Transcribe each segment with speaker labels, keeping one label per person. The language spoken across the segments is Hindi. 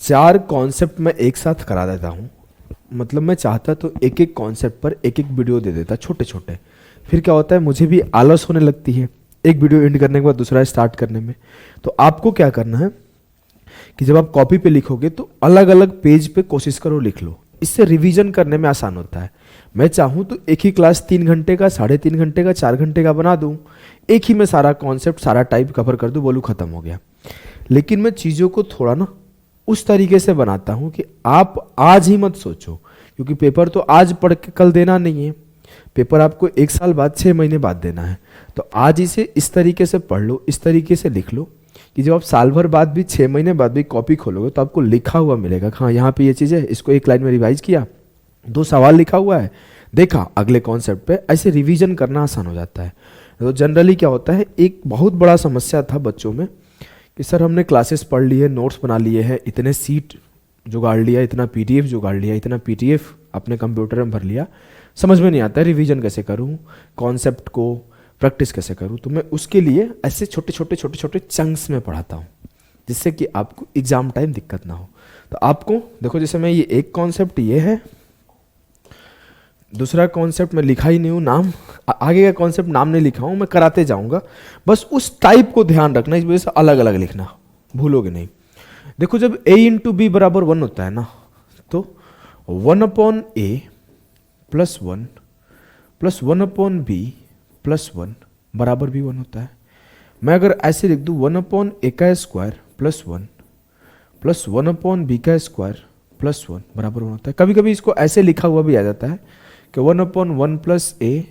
Speaker 1: 4 कॉन्सेप्ट मैं एक साथ करा देता हूँ। मतलब मैं चाहता तो एक एक कॉन्सेप्ट पर एक एक वीडियो दे देता छोटे छोटे। फिर क्या होता है, मुझे भी आलस होने लगती है एक वीडियो एंड करने के बाद दूसरा स्टार्ट करने में। तो आपको क्या करना है कि जब आप कॉपी पे लिखोगे तो अलग अलग पेज पे कोशिश करो लिख लो, इससे रिवीजन करने में आसान होता है। मैं चाहूँ तो एक ही क्लास 3 घंटे का, 3.5 घंटे का, 4 घंटे का बना दूँ, एक ही में सारा कॉन्सेप्ट सारा टाइप कवर कर दूँ, बोलूँ खत्म हो गया। लेकिन मैं चीज़ों को थोड़ा ना उस तरीके से बनाता हूँ कि आप आज ही मत सोचो, क्योंकि पेपर तो आज पढ़ के कल देना नहीं है, पेपर आपको 1 साल बाद 6 महीने बाद देना है। तो आज इसे इस तरीके से पढ़ लो, इस तरीके से लिख लो कि जब आप साल भर बाद भी 6 महीने बाद भी कॉपी खोलोगे तो आपको लिखा हुआ मिलेगा। हाँ, यहाँ पे ये चीज़ है, इसको एक लाइन में रिवाइज किया, 2 सवाल लिखा हुआ है, देखा अगले कॉन्सेप्ट पे, ऐसे रिवीजन करना आसान हो जाता है। तो जनरली क्या होता है, एक बहुत बड़ा समस्या था बच्चों में कि सर हमने क्लासेस पढ़ लिए, नोट्स बना लिए हैं, इतने सीट जुगाड़ लिया, इतना पीडीएफ जुगाड़ लिया, इतना पीडीएफ अपने कंप्यूटर में भर लिया, समझ में नहीं आता है रिवीजन कैसे करूँ, कॉन्सेप्ट को प्रैक्टिस कैसे करूँ। तो मैं उसके लिए ऐसे छोटे छोटे चंक्स में पढ़ाता हूँ, जिससे कि आपको एग्जाम टाइम दिक्कत ना हो। तो आपको देखो, जैसे मैं ये एक कॉन्सेप्ट ये है, दूसरा कॉन्सेप्ट मैं लिखा ही नहीं हूँ, नाम आगे का कॉन्सेप्ट नाम नहीं लिखा हूँ, मैं कराते जाऊँगा, बस उस टाइप को ध्यान रखना, इस वजह से अलग अलग लिखना, भूलोगे नहीं। देखो जब a इंटू बी बराबर 1 होता है ना, तो 1/a plus 1 plus 1/b plus 1 बराबर भी 1 होता है। मैं अगर ऐसे लिख दूँ 1/a का स्क्वायर प्लस 1 प्लस 1/b का स्क्वायर प्लस 1 बराबर 1 होता है। कभी कभी इसको ऐसे लिखा हुआ भी आ जाता है कि 1/1 plus a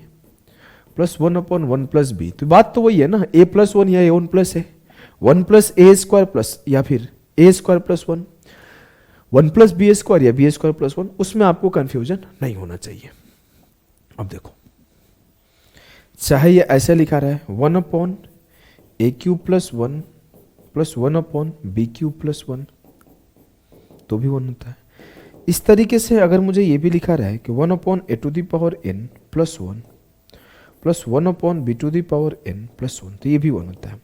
Speaker 1: plus 1/1 plus b। तो बात तो वही है ना, a प्लस 1 या a1 प्लस है, 1 प्लस a स्क्वायर प्लस या फिर a square plus 1, 1 plus B square या बी स्क्वायर प्लस 1, उसमें आपको कंफ्यूजन नहीं होना चाहिए। अब देखो, चाहे ये ऐसे लिखा रहा है 1/a³ plus 1 plus 1/b³ plus 1, तो भी 1 होता है। इस तरीके से अगर मुझे ये भी लिखा रहा है कि 1/a⁴n plus 1 plus 1/b⁴n plus 1, तो ये भी 1 होता है।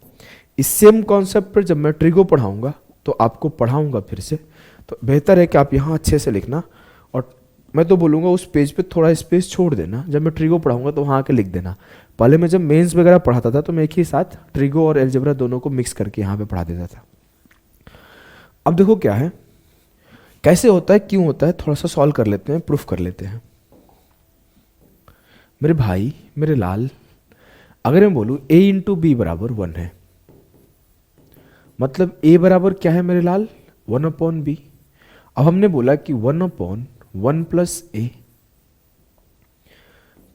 Speaker 1: इस सेम कॉन्सेप्ट पर जब मैं ट्रिगो पढ़ाऊंगा तो आपको पढ़ाऊंगा फिर से, तो बेहतर है कि आप यहाँ अच्छे से लिखना, और मैं तो बोलूँगा उस पेज पे थोड़ा स्पेस छोड़ देना, जब मैं ट्रिगो पढ़ाऊंगा तो वहाँ आके लिख देना। पहले मैं जब मेंस वगैरह पढ़ाता था तो मैं एक ही साथ ट्रिगो और एलजेब्रा दोनों को मिक्स करके यहाँ पे पढ़ा देता था। अब देखो क्या है, कैसे होता है, क्यों होता है, थोड़ा सा सॉल्व कर लेते हैं, प्रूफ कर लेते हैं। मेरे भाई, मेरे लाल, अगर मैं बोलूँ a इंटू बी बराबर 1 है, मतलब a बराबर क्या है मेरे लाल, 1/b। अब हमने बोला कि 1/1 plus a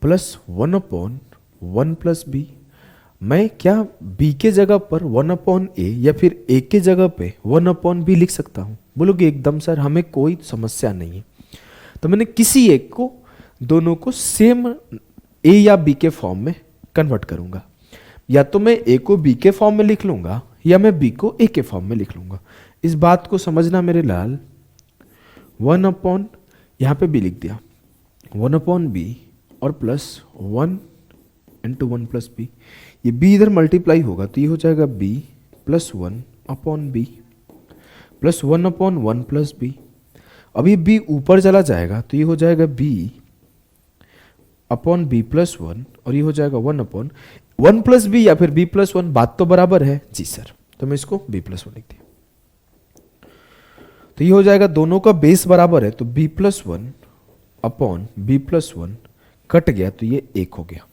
Speaker 1: plus 1/1 plus b। मैं क्या b के जगह पर 1/a या फिर a के जगह पे 1/b लिख सकता हूँ? बोलोगे एकदम सर हमें कोई समस्या नहीं है। तो मैंने किसी एक को, दोनों को सेम a या b के फॉर्म में कन्वर्ट करूंगा, या तो मैं a को b के फॉर्म में लिख लूंगा या मैं b को a के फॉर्म में लिख लूंगा। इस बात को समझना मेरे लाल, 1/, यहाँ पे b लिख दिया, 1/b और प्लस 1 इंटू 1 प्लस b, ये b इधर मल्टीप्लाई होगा तो ये हो जाएगा b plus 1/b plus 1/1 plus b। अब ये b ऊपर चला जाएगा तो ये हो जाएगा b/b प्लस 1, और ये हो जाएगा 1/1 प्लस b या फिर b प्लस 1, बात तो बराबर है जी सर, तो मैं इसको b प्लस 1 लिख दिया। तो ये हो जाएगा, दोनों का बेस बराबर है तो b plus 1/b plus 1 cut गया तो ये 1 हो गया।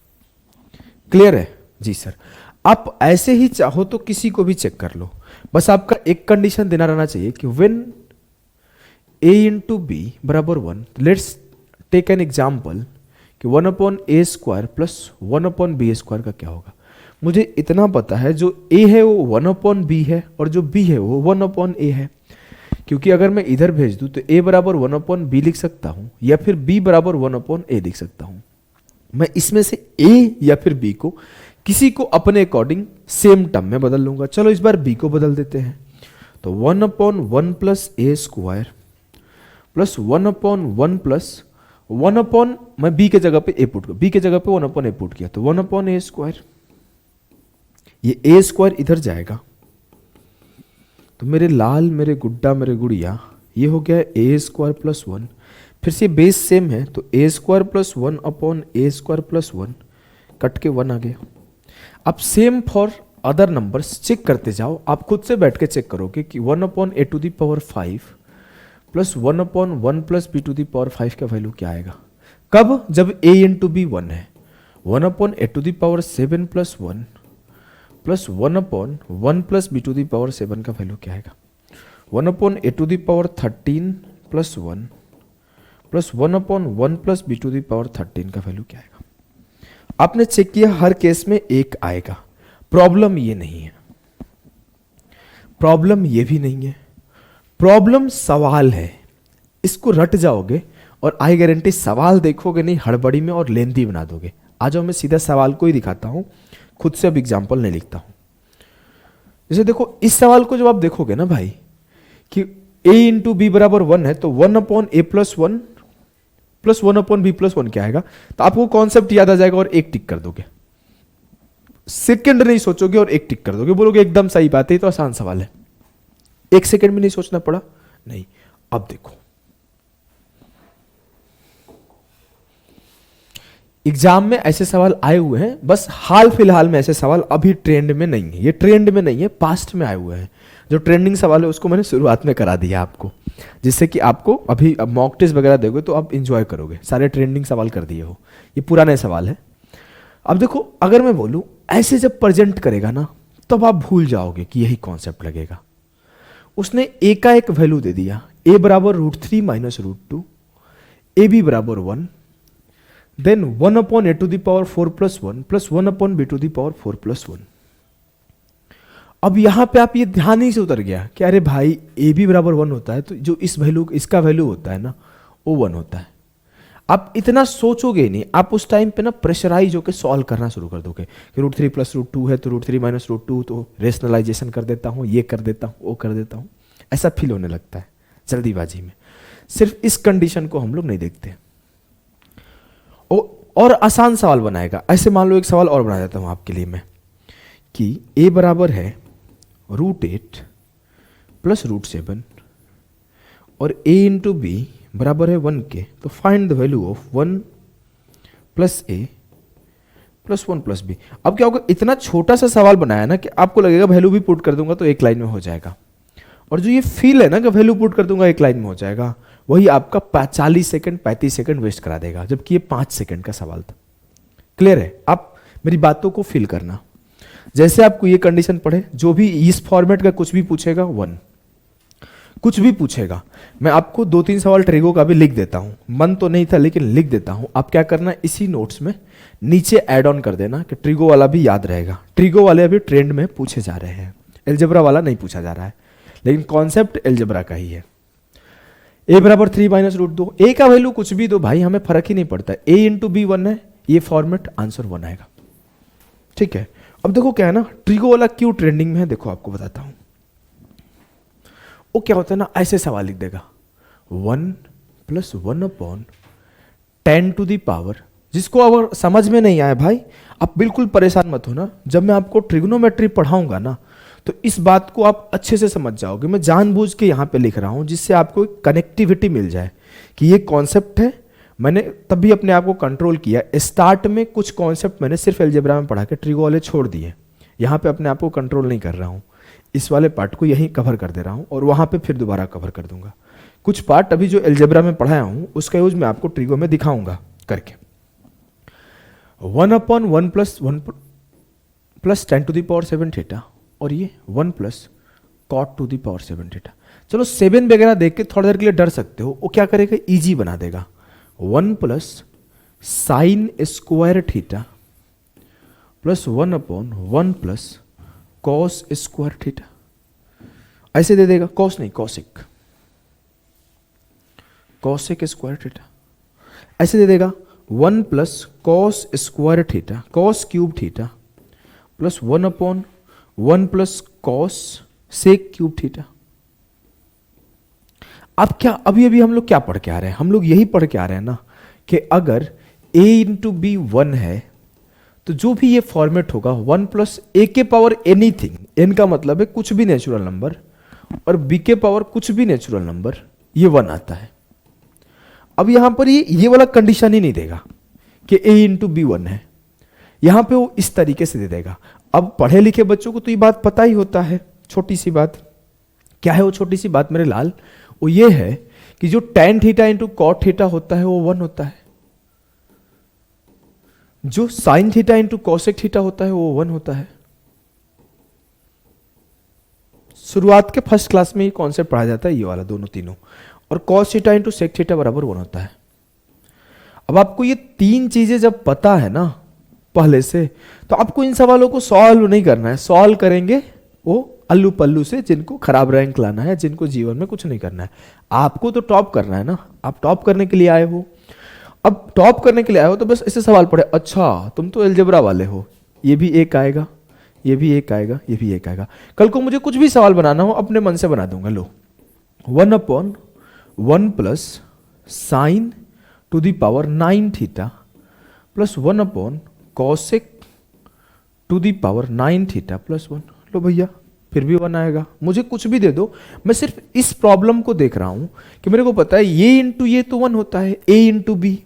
Speaker 1: क्लियर है जी सर। आप ऐसे ही चाहो तो किसी को भी चेक कर लो, बस आपका एक कंडीशन देना रहना चाहिए कि व्हेन a इंटू बी बराबर 1, लेट्स टेक एन एग्जाम्पल कि 1/a square plus 1/b square का क्या होगा। मुझे इतना पता है जो a है वो 1/b है और जो b है वो 1/a है, क्योंकि अगर मैं इधर भेज दूं तो a बराबर 1/b लिख सकता हूं या फिर b बराबर 1/a लिख सकता हूं। मैं इसमें से a या फिर b को किसी को अपने अकॉर्डिंग सेम टर्म में बदल लूंगा। चलो इस बार b को बदल देते हैं, तो 1/1 plus a square plus 1/1 plus 1/, मैं b के जगह पे a पुट, b के जगह पे 1/a पुट किया तो 1/a स्क्वायर, ये a स्क्वायर इधर जाएगा तो मेरे लाल, मेरे गुड्डा, मेरे गुड़िया, ये हो गया ए स्क्वायर प्लस वन। फिर से बेस सेम है तो A square plus one upon A square plus one, cut के वन आ गया। अब same for other numbers check करते जाओ, आप खुद से बैठ के चेक करोगे कि one upon A to the power 5 plus one upon one plus B to the power 5 का वैल्यू क्या आएगा। कब? जब ए इंटू बी वन है। One upon A to the power 7 plus one plus one upon one plus B to the power 7 का वैल्यू क्या आएगा। One upon A to the power 13 plus one plus one upon one plus B to the power 13 का वैल्यू क्या आएगा। आपने चेक किया, हर केस में एक आएगा। प्रॉब्लम ये नहीं है, प्रॉब्लम ये भी नहीं है, प्रॉब्लम सवाल है। इसको रट जाओगे और आई गारंटी सवाल देखोगे नहीं हड़बड़ी में और लेंदी बना दोगे। आ जाओ, मैं सीधा सवाल को ही दिखाता हूं, खुद से अब एग्जाम्पल नहीं लिखता हूं। जैसे देखो, इस सवाल को जब आप देखोगे ना भाई कि a इंटू बी बराबर वन है, तो one upon A plus one upon B plus one क्या आएगा, तो आपको कॉन्सेप्ट याद आ जाएगा और एक टिक कर दोगे। सेकंड नहीं सोचोगे और एक टिक कर दोगे, बोलोगे एकदम सही बात है, तो आसान सवाल है। एक सेकंड में नहीं सोचना पड़ा, नहीं। अब देखो, एग्जाम में ऐसे सवाल आए हुए हैं, बस हाल फिलहाल में ऐसे सवाल अभी ट्रेंड में नहीं है। ये ट्रेंड में नहीं है, पास्ट में आए हुए हैं। जो ट्रेंडिंग सवाल है उसको मैंने शुरुआत में करा दिया आपको, जिससे कि आपको अभी अब मॉक टेस्ट वगैरह दोगे तो आप इंजॉय करोगे। सारे ट्रेंडिंग सवाल कर दिए हो, ये पुराने सवाल है। अब देखो, अगर मैं बोलूं ऐसे जब प्रेजेंट करेगा ना, तब आप भूल जाओगे कि यही कॉन्सेप्ट लगेगा। उसने ए का एक वैल्यू दे दिया, ए बराबर √3 माइनस √2, ए बी बराबर 1, then 1 upon A to the power 4 plus 1 plus 1 upon B to the power 4 plus 1। अब यहां पे आप ये ध्यान ही से उतर गया कि अरे भाई ए बी बराबर 1 होता है, तो जो इस वैल्यू इसका वैल्यू होता है ना, वो 1 होता है। आप इतना सोचोगे नहीं, आप उस टाइम पे ना प्रेशराइज होकर सॉल्व करना शुरू कर दोगे कि √3 प्लस √2 है तो √3 माइनस √2, तो रेशनलाइजेशन कर देता हूँ, ये कर देता हूँ, वो कर देता हूँ। ऐसा फील होने लगता है जल्दीबाजी में। सिर्फ इस कंडीशन को हम लोग नहीं देखते। और आसान सवाल बनाएगा। ऐसे मान लो एक सवाल और बना देता हूँ आपके लिए मैं, कि a बराबर है √8 प्लस √7 और a इंटू बी बराबर है 1 के, तो find the value of 1 plus a plus 1 plus b। अब क्या होगा, इतना छोटा सा सवाल बनाया ना कि आपको लगेगा वैल्यू भी पुट कर दूंगा तो एक लाइन में हो जाएगा। और जो ये फील है ना कि वैल्यू पुट कर दूंगा एक लाइन में हो जाएगा, वही आपका 40 सेकंड 35 सेकंड वेस्ट करा देगा, जबकि ये 5 सेकंड का सवाल था। क्लियर है? आप मेरी बातों को फील करना। जैसे आपको ये कंडीशन पढ़े, जो भी इस फॉर्मेट का कुछ भी पूछेगा 1, कुछ भी पूछेगा। मैं आपको 2-3 सवाल ट्रिगो का भी लिख देता हूं, मन तो नहीं था लेकिन लिख देता हूं। आप क्या करना, इसी नोट्स में नीचे ऐड ऑन कर देना कि ट्रिगो वाला भी याद रहेगा। ट्रिगो वाले अभी ट्रेंड में पूछे जा रहे हैं, एल्जेब्रा वाला नहीं पूछा जा रहा है, लेकिन कॉन्सेप्ट एल्जेब्रा का ही है। a बराबर 3 माइनस √2, a का वैल्यू कुछ भी दो भाई, हमें फर्क ही नहीं पड़ता। a इंटू बी 1 है, ये फॉर्मेट आंसर 1 आएगा। ठीक है? अब देखो क्या है ना, ट्रिगो वाला क्यों ट्रेंडिंग में है, देखो आपको बताता हूं। वो क्या होता है ना, ऐसे सवाल लिख देगा 1 plus 1 upon 10 to the power, जिसको अगर समझ में नहीं आया भाई, आप बिल्कुल परेशान मत हो ना। जब मैं आपको ट्रिग्नोमेट्री पढ़ाऊंगा ना, तो इस बात को आप अच्छे से समझ जाओगे। मैं जानबूझ के यहाँ पे लिख रहा हूँ जिससे आपको एक कनेक्टिविटी मिल जाए कि ये कॉन्सेप्ट है। मैंने तभी अपने आप को कंट्रोल किया। स्टार्ट में कुछ कॉन्सेप्ट मैंने सिर्फ एल्जेब्रा में पढ़ा के ट्रिगो वाले छोड़ दिए। यहाँ पे अपने आप को कंट्रोल नहीं कर रहा हूँ, इस वाले पार्ट को यहीं कवर कर दे रहा हूँ और वहाँ पे फिर दोबारा कवर कर दूंगा। कुछ पार्ट अभी जो एल्जेब्रा में पढ़ाया हूँ उसका यूज मैं आपको ट्रिगो में दिखाऊंगा करके। 1 upon 1 plus 1 plus 10 to the power 7 theta, और ये 1 plus cot to the power 7 theta. चलो 7 वगैरह देख के थोड़ी देर के लिए डर सकते हो, वो क्या करेगा, इजी बना देगा। 1 plus sine square theta plus 1 upon 1 plus cos square theta, ऐसे दे देगा। कॉस नहीं, कॉसिक, कॉसिक स्क्वायर थीटा ऐसे दे देगा। 1 plus cos square theta, cos cube theta plus 1 upon 1 plus cosec cube theta. अब क्या, अभी हम लोग क्या पढ़ के आ रहे हैं, हम लोग यही पढ़ के आ रहे हैं ना कि अगर a इंटू बी 1 है तो जो भी ये फॉर्मेट होगा 1 प्लस ए के पावर एनीथिंग, n का मतलब है कुछ भी नेचुरल नंबर, और b के पावर कुछ भी नेचुरल नंबर, ये 1 आता है। अब यहां पर ये वाला कंडीशन ही नहीं देगा कि a इंटू बी 1 है, यहां पे वो इस तरीके से दे देगा। अब पढ़े लिखे बच्चों को तो ये बात पता ही होता है, छोटी सी बात। क्या है वो छोटी सी बात मेरे लाल? वो ये है कि जो tan theta into cot theta होता है वो 1 होता है, जो sin theta into cosec theta होता है वो 1 होता है। शुरुआत के फर्स्ट क्लास में ये कॉन्सेप्ट पढ़ाया जाता है, ये वाला दोनों तीनों। और cos theta into sec theta बराबर 1 होता है। अब आपको ये तीन चीजें जब पता है ना पहले से, तो आपको इन सवालों को सॉल्व नहीं करना है। सॉल्व करेंगे वो अल्लू पल्लू से, जिनको खराब रैंक लाना है, जिनको जीवन में कुछ नहीं करना है। आपको तो टॉप करना है ना, आप टॉप करने के लिए आए हो। अब टॉप करने के लिए आए हो तो बस ऐसे सवाल पढ़े, अच्छा तुम तो अलजेब्रा वाले हो, ये भी एक आएगा, ये भी एक आएगा, ये भी एक आएगा। कल को मुझे कुछ भी सवाल बनाना हो अपने मन से बना दूंगा। लो 1/1 plus sine to the power 9 theta plus 1 cosec to the power 9 theta plus 1। लो भैया फिर भी 1 आएगा। मुझे कुछ भी दे दो, मैं सिर्फ इस प्रॉब्लम को देख रहा हूं कि मेरे को पता है ये इंटू ये तो 1 होता है, a इंटू बी।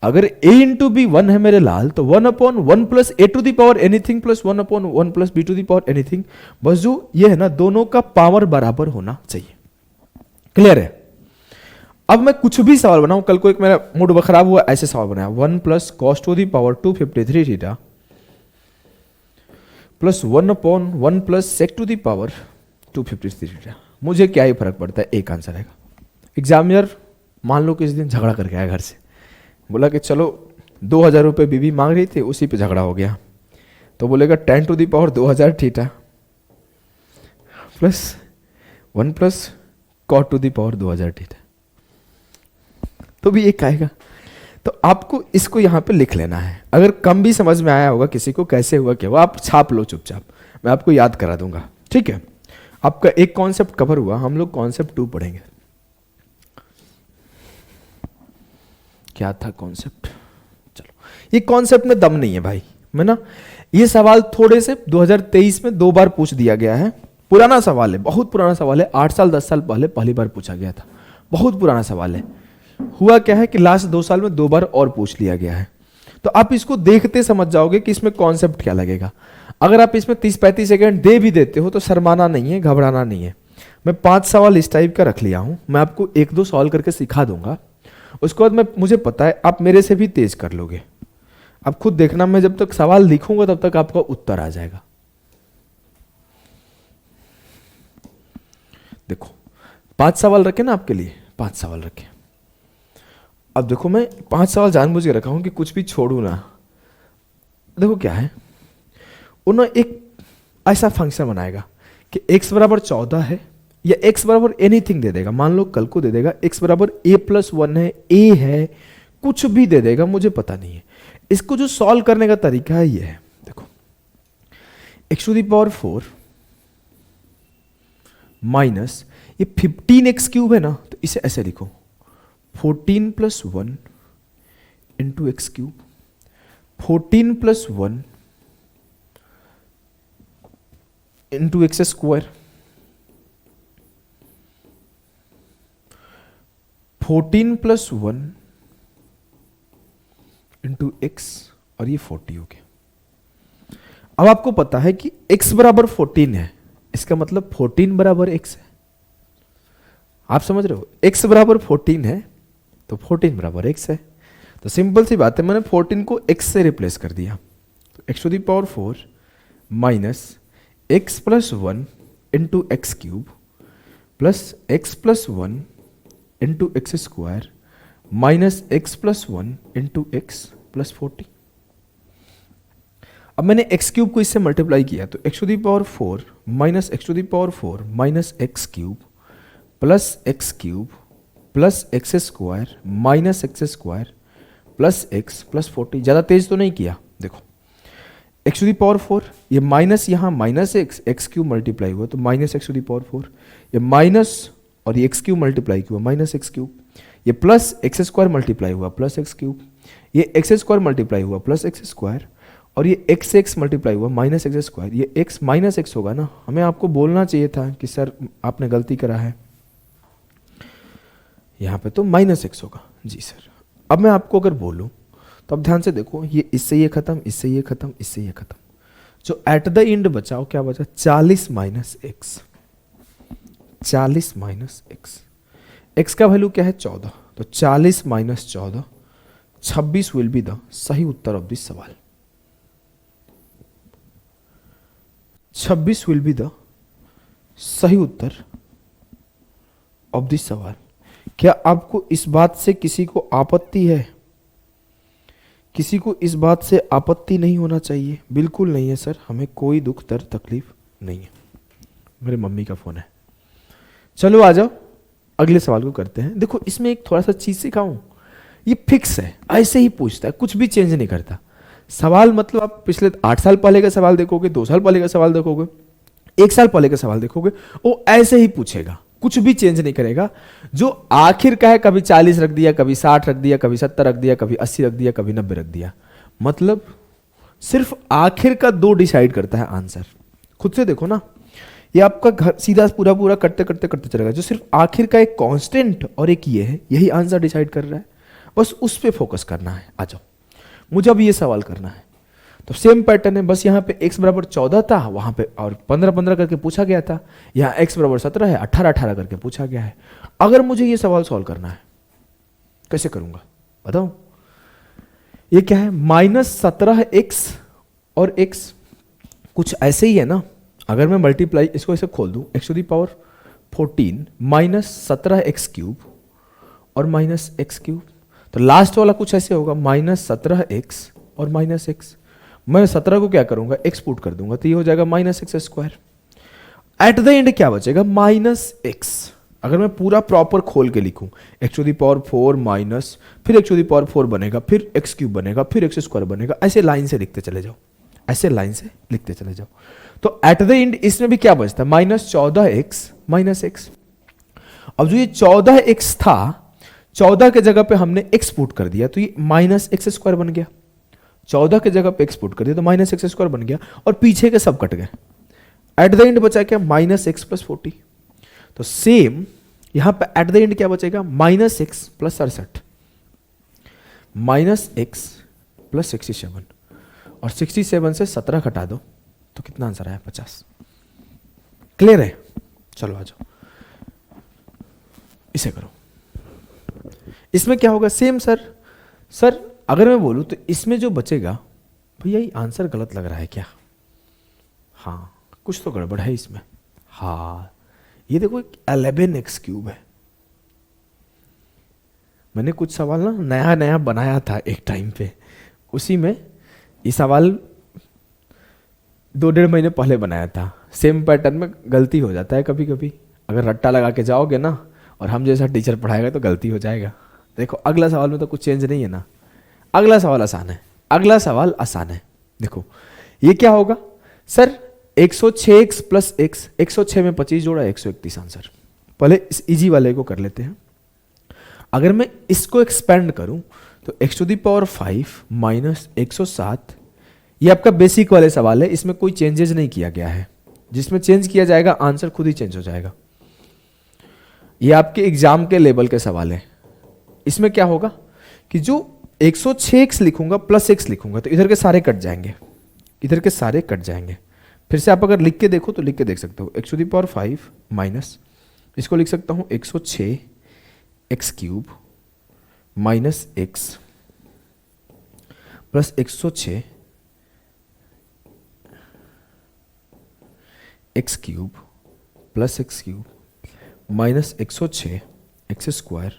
Speaker 1: अगर a इंटू बी 1 है मेरे लाल, तो 1/1 plus a to the power anything plus 1/1 plus b to the power anything. बस जो ये है ना, दोनों का पावर बराबर होना चाहिए। क्लियर है? अब मैं कुछ भी सवाल बनाऊं, कल को एक मेरा मूड खराब हुआ, ऐसे सवाल बनाया 1 plus cos to the power 253 theta plus 1/1 plus sec to the power 253 theta. मुझे क्या ही फर्क पड़ता है, एक आंसर आएगा। एग्जामिनर मान लो किस दिन झगड़ा करके आया घर से, बोला कि चलो 2000 रुपये बीबी मांग रही थी, उसी पे झगड़ा हो गया, तो बोलेगा 10 to the power 2000 theta plus 1 plus cot to the power 2000 theta, तो भी एक आएगा। तो आपको इसको यहां पे लिख लेना है। अगर कम भी समझ में आया होगा किसी को कैसे हुआ क्या हुआ, आप छाप लो चुपचाप, मैं आपको याद करा दूंगा। ठीक है, आपका एक कॉन्सेप्ट कवर हुआ, हम लोग कॉन्सेप्ट 2 पढ़ेंगे। क्या था कॉन्सेप्ट? चलो, ये कॉन्सेप्ट में दम नहीं है भाई, मैं ना ये सवाल थोड़े से 2023 में 2 बार पूछ दिया गया है। पुराना सवाल है, बहुत पुराना सवाल है, 8 साल 10 साल पहले पहली बार पूछा गया था, बहुत पुराना सवाल है। हुआ क्या है कि लास्ट 2 साल में 2 बार और पूछ लिया गया है। तो आप इसको देखते समझ जाओगे कि इसमें कॉन्सेप्ट क्या लगेगा। अगर आप इसमें 30-35 सेकंड दे भी देते हो तो शर्माना नहीं है, घबराना नहीं है। मैं 5 सवाल इस टाइप का रख लिया हूं, मैं आपको 1-2 सॉल्व करके सिखा दूंगा। उसके बाद मुझे पता है आप मेरे से भी तेज कर लोगे। आप खुद देखना, मैं जब तक सवाल लिखूंगा तब तक आपका उत्तर आ जाएगा। देखो 5 सवाल रखे ना आपके लिए, 5 सवाल रखे। अब देखो मैं 5 सवाल जानबूझ के रखा हूं कि कुछ भी छोड़ू ना। देखो क्या है, उन्होंने एक ऐसा फंक्शन बनाएगा कि x बराबर 14 है, या x बराबर एनीथिंग दे देगा। मान लो कल को दे देगा x बराबर a+1 है, a है, कुछ भी दे देगा, मुझे पता नहीं है। इसको जो सॉल्व करने का तरीका है ये है, देखो x to the power 4 minus ये 15x³ है ना, तो इसे ऐसे लिखो 14 + 1 into x³, 14 + 1 into x², 14 + 1 into x, और ये 40 हो गया। अब आपको पता है कि x बराबर 14 है, इसका मतलब 14 बराबर x है। आप समझ रहे हो, x बराबर 14 है तो 14 बराबर x है। तो सिंपल सी बात है, मैंने 14 को x से रिप्लेस कर दिया, तो x to the power 4 minus x + 1 into x³ plus x + 1 into x² minus x + 1 into x plus 40। अब मैंने x³ को इससे मल्टीप्लाई किया, तो x to the power 4 minus x to the power 4 minus x³ plus x³ plus x² minus x² plus x plus 40। ज़्यादा तेज तो नहीं किया। देखो x टू दी पावर 4, ये माइनस यहाँ माइनस x³ मल्टीप्लाई हुआ तो minus x to the power 4, ये माइनस और ये x³ मल्टीप्लाई हुआ माइनस x³, ये प्लस x² मल्टीप्लाई हुआ प्लस x³, ये x² मल्टीप्लाई हुआ प्लस x², और ये x से x मल्टीप्लाई हुआ माइनस एक्स स्क्वायर, ये x माइनस एक्स होगा ना। हमें आपको बोलना चाहिए था कि सर आपने गलती करा है, यहाँ पे तो माइनस एक्स होगा। जी सर। अब मैं आपको अगर बोलूँ तो अब ध्यान से देखो, ये इससे ये खत्म, इससे ये खत्म, इससे ये खत्म, जो एट द एंड बचाओ क्या बचा, 40 minus x, 40 minus x. X का वैल्यू क्या है 14, तो 40 माइनस 14, 26 विल बी द सही उत्तर ऑफ दिस सवाल। 26 विल बी द सही उत्तर ऑफ दिस सवाल। क्या आपको इस बात से किसी को आपत्ति है? किसी को इस बात से आपत्ति नहीं होना चाहिए। बिल्कुल नहीं है सर, हमें कोई दुख दर्द तकलीफ नहीं है। मेरे मम्मी का फोन है। चलो आ जाओ अगले सवाल को करते हैं। देखो इसमें एक थोड़ा सा चीज सिखाऊं, ये फिक्स है, ऐसे ही पूछता है, कुछ भी चेंज नहीं करता सवाल। मतलब आप पिछले 8 साल पहले का सवाल देखोगे, 2 साल पहले का सवाल देखोगे, 1 साल पहले का सवाल देखोगे, वो ऐसे ही पूछेगा, कुछ भी चेंज नहीं करेगा। जो आखिर का है, कभी 40 रख दिया, कभी 60 रख दिया, कभी 70 रख दिया, कभी 80 रख दिया, कभी 90 रख दिया। मतलब सिर्फ आखिर का 2 डिसाइड करता है आंसर। खुद से देखो ना, ये आपका घर सीधा पूरा पूरा करते करते करते चलेगा। जो सिर्फ आखिर का एक कांस्टेंट और एक ये है, यही आंसर डिसाइड कर रहा है। बस उस पर फोकस करना है। आ जाओ, मुझे अब ये सवाल करना है। तो सेम पैटर्न है, बस यहाँ पे x बराबर 14 था, वहां पे और 15-15 करके पूछा गया था। यहाँ x बराबर 17 है, 18-18 करके पूछा गया है। अगर मुझे ये सवाल सॉल्व करना है, कैसे करूंगा बताओ? ये क्या है, -17x और x कुछ ऐसे ही है ना। अगर मैं मल्टीप्लाई इसको ऐसे खोल दूं, x to the power 14 -17x³ और -x³, तो लास्ट वाला कुछ ऐसे होगा, -17x और -x। मैं 17 को क्या करूंगा, x पुट कर दूंगा, तो ये हो जाएगा -x²। एट द एंड क्या बचेगा, -x। अगर मैं पूरा प्रॉपर खोल के लिखूं, x to the power 4 minus, फिर x टू दी पावर 4 बनेगा, फिर x³ बनेगा, फिर x² बनेगा, ऐसे लाइन से लिखते चले जाओ, ऐसे लाइन से लिखते चले जाओ। तो एट द एंड इसमें भी क्या बचता है, -14x माइनस x। अब जो ये 14x था, 14 के जगह पे हमने x पुट कर दिया, तो ये -x² बन गया। 14 के जगह पे x पुट कर दिया तो -x² बन गया, और पीछे के सब कट गए। एट द एंड बचा क्या, -x + 40। तो सेम यहां पे एट द एंड क्या बचेगा, -x + 67, -x + 67, और 67 से 17 घटा दो तो कितना आंसर आया, 50। क्लियर है? चलो आ जाओ, इसे करो। इसमें क्या होगा, सेम सर अगर मैं बोलूं तो इसमें जो बचेगा, भैया ये आंसर गलत लग रहा है क्या? हाँ, कुछ तो गड़बड़ है इसमें। हाँ, ये देखो 11x³ है। मैंने कुछ सवाल ना नया नया बनाया था एक टाइम पे, उसी में ये सवाल 2-1.5 महीने पहले बनाया था। सेम पैटर्न में गलती हो जाता है कभी कभी, अगर रट्टा लगा के जाओगे ना और हम जैसा टीचर पढ़ाएगा तो गलती हो जाएगा। देखो अगला सवाल में तो कुछ चेंज नहीं है ना, अगला सवाल आसान है, अगला सवाल आसान है। देखो ये क्या होगा सर, 106x + x, 106 में 25 जोड़ा 131 आंसर। पहले इस इजी वाले को कर लेते हैं। अगर मैं इसको एक्सपेंड करूं तो x to the power 5 minus 107, ये आपका बेसिक वाले सवाल है, इसमें कोई चेंजेस नहीं किया गया है। जिसमें चेंज किया जाएगा आंसर खुद ही चेंज हो जाएगा। ये आपके एग्जाम के लेवल के सवाल है। इसमें क्या होगा कि जो 106x लिखूंगा प्लस x लिखूंगा तो इधर के सारे कट जाएंगे, इधर के सारे कट जाएंगे। फिर से आप अगर लिख के देखो तो लिख के देख सकते हो, x to the power 5 minus, इसको लिख सकता हूं 106x³ minus x plus 106 x³ plus x³ minus 106 x²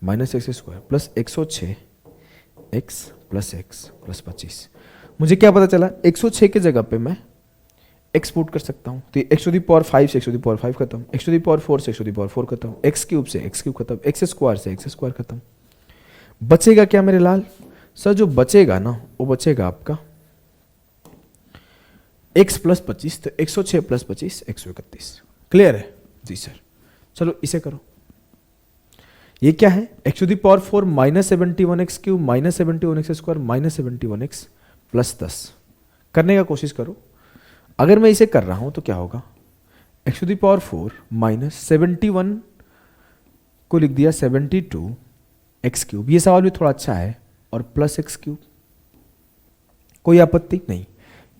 Speaker 1: minus x² plus 106 x plus x plus 25। मुझे क्या पता चला, 106 के जगह पे मैं x पुट कर सकता हूँ, तो x टू दी पावर 5 से x टू दी पावर 5 खत्म, x टू दी पावर 4 से x टू दी पावर 4 खत्म, x³ से x³ खत्म, x² से x² खत्म। बचेगा क्या मेरे लाल? सर जो बचेगा ना वो बचेगा आपका x प्लस 25, तो 106 प्लस 25 131। क्लियर है? जी सर। चलो इसे करो। ये क्या है, x to the power 4 minus 71x³ minus 71x² minus 71x +10 करने का कोशिश करो। अगर मैं इसे कर रहा हूं तो क्या होगा, x⁴ माइनस 71 को लिख दिया 72x³। ये सवाल भी थोड़ा अच्छा है, और +x³, कोई आपत्ति नहीं।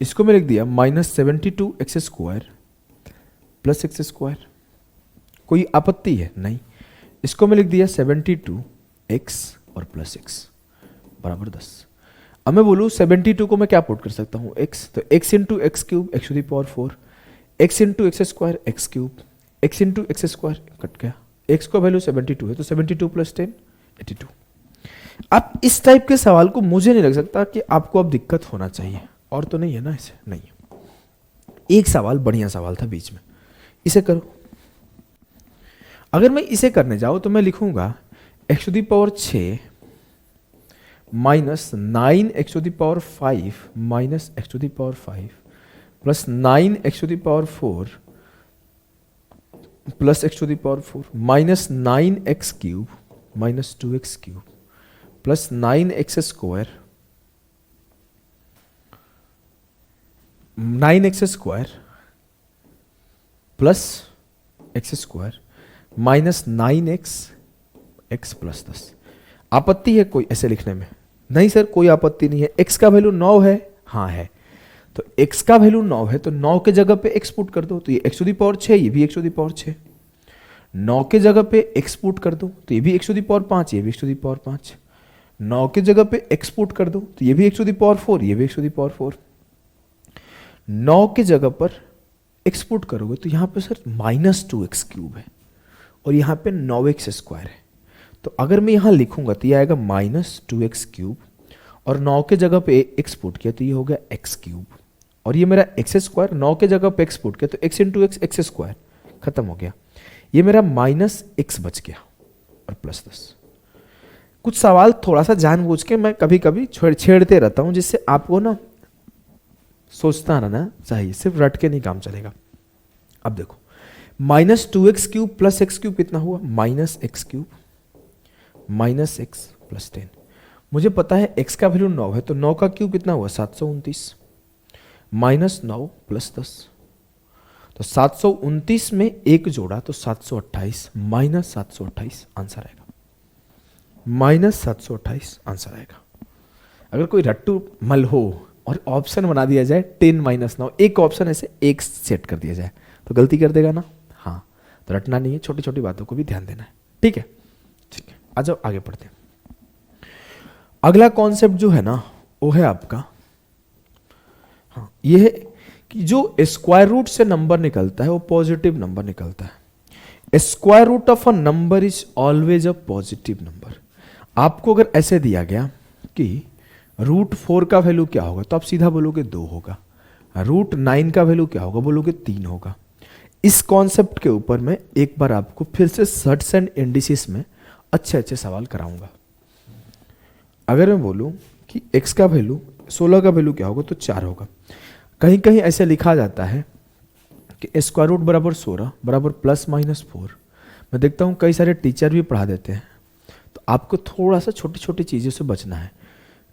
Speaker 1: इसको मैं लिख दिया -72x² प्लस x², कोई आपत्ति है नहीं। इसको मैं लिख दिया 72x और प्लस x बराबर 10। अब मैं बोलूँ 72 को मैं क्या पुट कर सकता हूँ, x, तो x into x³ x⁴, x into x² x³, x into x² cut गया, x का वैल्यू 72 है तो 72 + 10 82। अब इस टाइप के सवाल को मुझे नहीं लग सकता कि आपको अब दिक्कत होना चाहिए, और तो नहीं है ना, इसे नहीं है। एक सवाल बढ़िया सवाल था बीच में, इसे करो। अगर मैं इसे करने जाऊं तो मैं लिखूंगा x⁴ minus 9x⁵ minus x⁵ plus 9x⁴ plus x⁴ minus 9x³ minus 2x³ plus 9x² 9x² plus x² minus 9x plus 10। आपत्ति है कोई ऐसे लिखने में? नहीं सर, कोई आपत्ति नहीं है। x का वैल्यू 9 है, हाँ है, तो x का वैल्यू 9 है तो 9 के जगह पे x पुट कर दो, तो ये x⁴ ये भी x⁴ 9 के जगह पे x पुट कर दो तो ये भी x⁵ ये भी x⁵ 9 के जगह पे x पुट कर दो तो ये भी x⁴ ये भी x⁴ 9 के जगह पर x पुट करोगे तो यहाँ पे सर -2x³ है और यहाँ पे 9x² है, तो अगर मैं यहाँ लिखूंगा तो ये आएगा -2x³ और 9 के जगह पे x पुट किया तो ये हो गया x³, और ये मेरा x², 9 के जगह पे x पुट किया तो x इंटू x x² खत्म हो गया, ये मेरा -x बच गया और +10। कुछ सवाल थोड़ा सा जानबूझ के मैं कभी कभी छेड़ते रहता हूं जिससे आपको ना सोचता रहना चाहिए, सिर्फ रट के नहीं काम चलेगा। अब देखो -2x³ प्लस x³ कितना हुआ, -x³ माइनस x प्लस 10। मुझे पता है x का वैल्यू 9 है तो 9 का क्यूब कितना हुआ 729 माइनस 9 प्लस 10, तो 729 में एक जोड़ा तो 728 माइनस 728 आंसर आएगा, -728 आंसर आएगा। अगर कोई रट्टू मल हो और ऑप्शन बना दिया जाए 10 - 9, एक ऑप्शन ऐसे एक सेट कर दिया जाए तो गलती कर देगा ना, हाँ, तो रटना नहीं है, छोटी छोटी बातों को भी ध्यान देना है, ठीक है। ठीक है, आ जाओ आगे पढ़ते हैं। अगला कॉन्सेप्ट जो है ना वो है आपका, हाँ, ये है कि जो स्क्वायर रूट से नंबर निकलता है वो पॉजिटिव नंबर निकलता है। Square root of a number is always a positive number. आपको अगर ऐसे दिया गया कि √4 का वैल्यू क्या होगा तो आप सीधा बोलोगे 2 होगा, √9 का वैल्यू क्या होगा बोलोगे 3 होगा। इस कॉन्सेप्ट के ऊपर मैं एक बार आपको फिर से सर्ट्स एंड इंडिसेस में अच्छे अच्छे सवाल कराऊंगा। अगर मैं बोलूं कि x का वैल्यू 16 का वैल्यू क्या होगा तो 4 होगा। कहीं कहीं ऐसे लिखा जाता है कि स्क्वायर रूट बराबर 16 बराबर ±4। मैं देखता हूं कई सारे टीचर भी पढ़ा देते हैं, तो आपको थोड़ा सा छोटी छोटी चीज़ों से बचना है।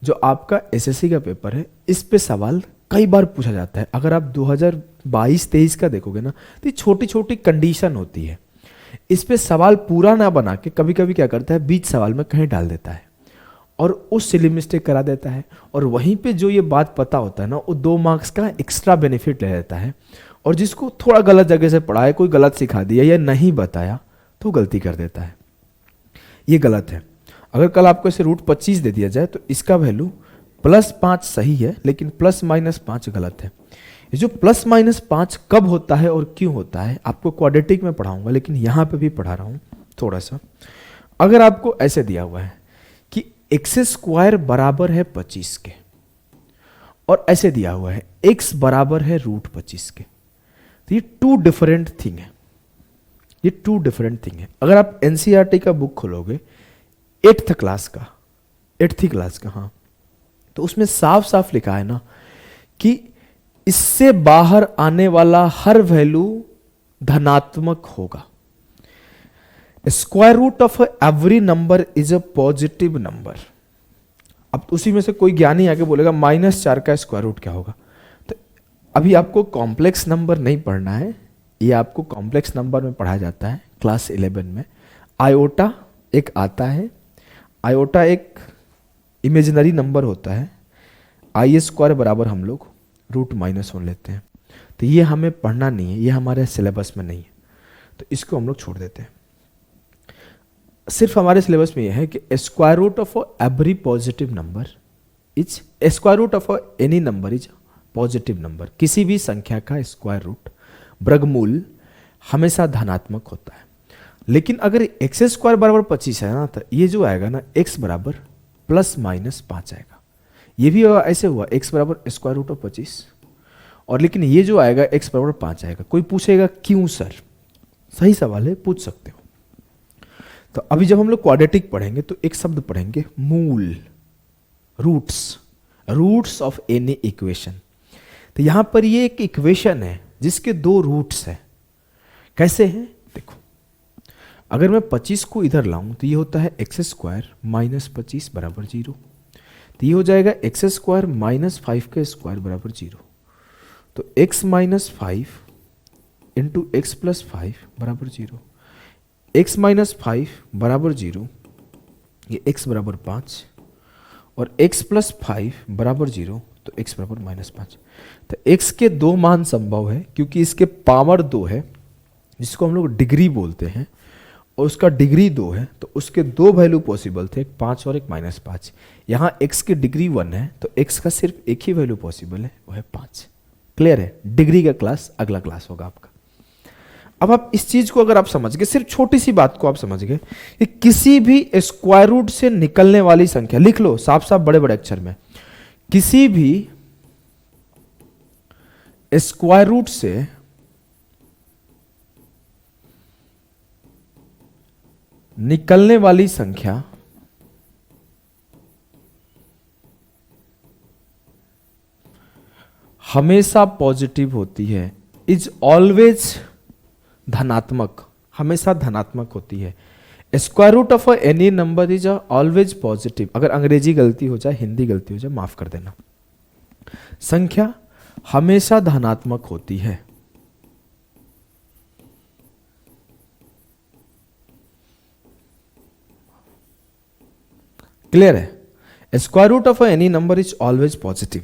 Speaker 1: जो आपका एसएससी का पेपर है इस पे सवाल कई बार पूछा जाता है। अगर आप 2022-23 का देखोगे ना तो ये छोटी छोटी कंडीशन होती है, इस पे सवाल पूरा ना बना के कभी कभी क्या करता है बीच सवाल में कहीं डाल देता है और उस सिली मिस्टेक करा देता है, और वहीं पे जो ये बात पता होता है ना वो 2 मार्क्स का एक्स्ट्रा बेनिफिट ले लेता है, और जिसको थोड़ा गलत जगह से पढ़ा है, कोई गलत सिखा दिया या नहीं बताया तो गलती कर देता है। ये गलत है। अगर कल आपको इसे √25 दे दिया जाए तो इसका वैल्यू +5 सही है लेकिन ±5 गलत है। ये जो +-5 कब होता है और क्यों होता है आपको क्वाड्रेटिक में पढ़ाऊंगा, लेकिन यहां पे भी पढ़ा रहा हूं थोड़ा सा। अगर आपको ऐसे दिया हुआ है कि x² बराबर है 25 के और ऐसे दिया हुआ है x बराबर है √25 के, तो ये 2 डिफरेंट थिंग है, ये 2 डिफरेंट थिंग है। अगर आप एनसीईआरटी का बुक खोलोगे 8th क्लास का, हाँ, तो उसमें साफ साफ लिखा है ना कि इससे बाहर आने वाला हर वैल्यू धनात्मक होगा। Square root of every number is a positive number. अब उसी में से कोई ज्ञानी आके बोलेगा -4 का स्क्वायर रूट क्या होगा। तो अभी आपको कॉम्प्लेक्स नंबर नहीं पढ़ना है, ये आपको कॉम्प्लेक्स नंबर में पढ़ा जाता है क्लास 11 में। आयोटा एक आता है, आयोटा एक इमेजिनरी नंबर होता है, आई स्क्वायर बराबर हम लोग √-1 लेते हैं। तो ये हमें पढ़ना नहीं है, ये हमारे सिलेबस में नहीं है, तो इसको हम लोग छोड़ देते हैं। सिर्फ हमारे सिलेबस में यह है कि square root of every positive number is square root of any number is positive number. किसी भी संख्या का स्क्वायर रूट वर्गमूल हमेशा धनात्मक होता है। लेकिन अगर एक्स स्क्वायर बराबर 25 है ना, तो ये जो आएगा ना x बराबर +-5 आएगा। ये भी ऐसे हुआ x बराबर स्क्वायर रूट ऑफ 25, और लेकिन ये जो आएगा x बराबर 5 आएगा। कोई पूछेगा क्यों सर, सही सवाल है, पूछ सकते हो। तो अभी जब हम लोग क्वाड्रेटिक पढ़ेंगे तो एक शब्द पढ़ेंगे मूल, रूट्स ऑफ एनी इक्वेशन। तो यहां पर ये एक इक्वेशन है जिसके 2 रूट्स हैं। कैसे हैं देखो, अगर मैं 25 को इधर लाऊं तो ये होता है x स्क्वायर -25 बराबर 0। तो ये हो जाएगा x स्क्वायर -5 का स्क्वायर बराबर 0। तो x -5 इंटू x + 5 बराबर 0। x -5 बराबर 0, ये x बराबर 5, और x + 5 बराबर 0, तो x बराबर -5। तो x के 2 मान संभव है क्योंकि इसके पावर 2 है, जिसको हम लोग डिग्री बोलते हैं, और उसका डिग्री 2 है, तो उसके 2 वैल्यू पॉसिबल थे, एक 5 और एक -5। यहाँ x की डिग्री 1 है, तो x का सिर्फ एक ही वैल्यू पॉसिबल है, वो है 5। क्लियर है? डिग्री का क्लास अगला क्लास होगा आपका। अब आप इस चीज को अगर आप समझ गए, सिर्फ छोटी सी बात को आप समझ गए कि किसी भी स्क्वायर रूट से निकलने वाली संख्या, लिख लो साफ साफ बड़े बड़े अक्षर में, किसी भी स्क्वायर रूट से निकलने वाली संख्या हमेशा पॉजिटिव होती है, इज ऑलवेज धनात्मक, हमेशा धनात्मक होती है। Square root of any number is always positive. अगर अंग्रेजी गलती हो जाए, हिंदी गलती हो जाए, माफ कर देना। संख्या हमेशा धनात्मक होती है। क्लियर है? Square root of any number is always positive.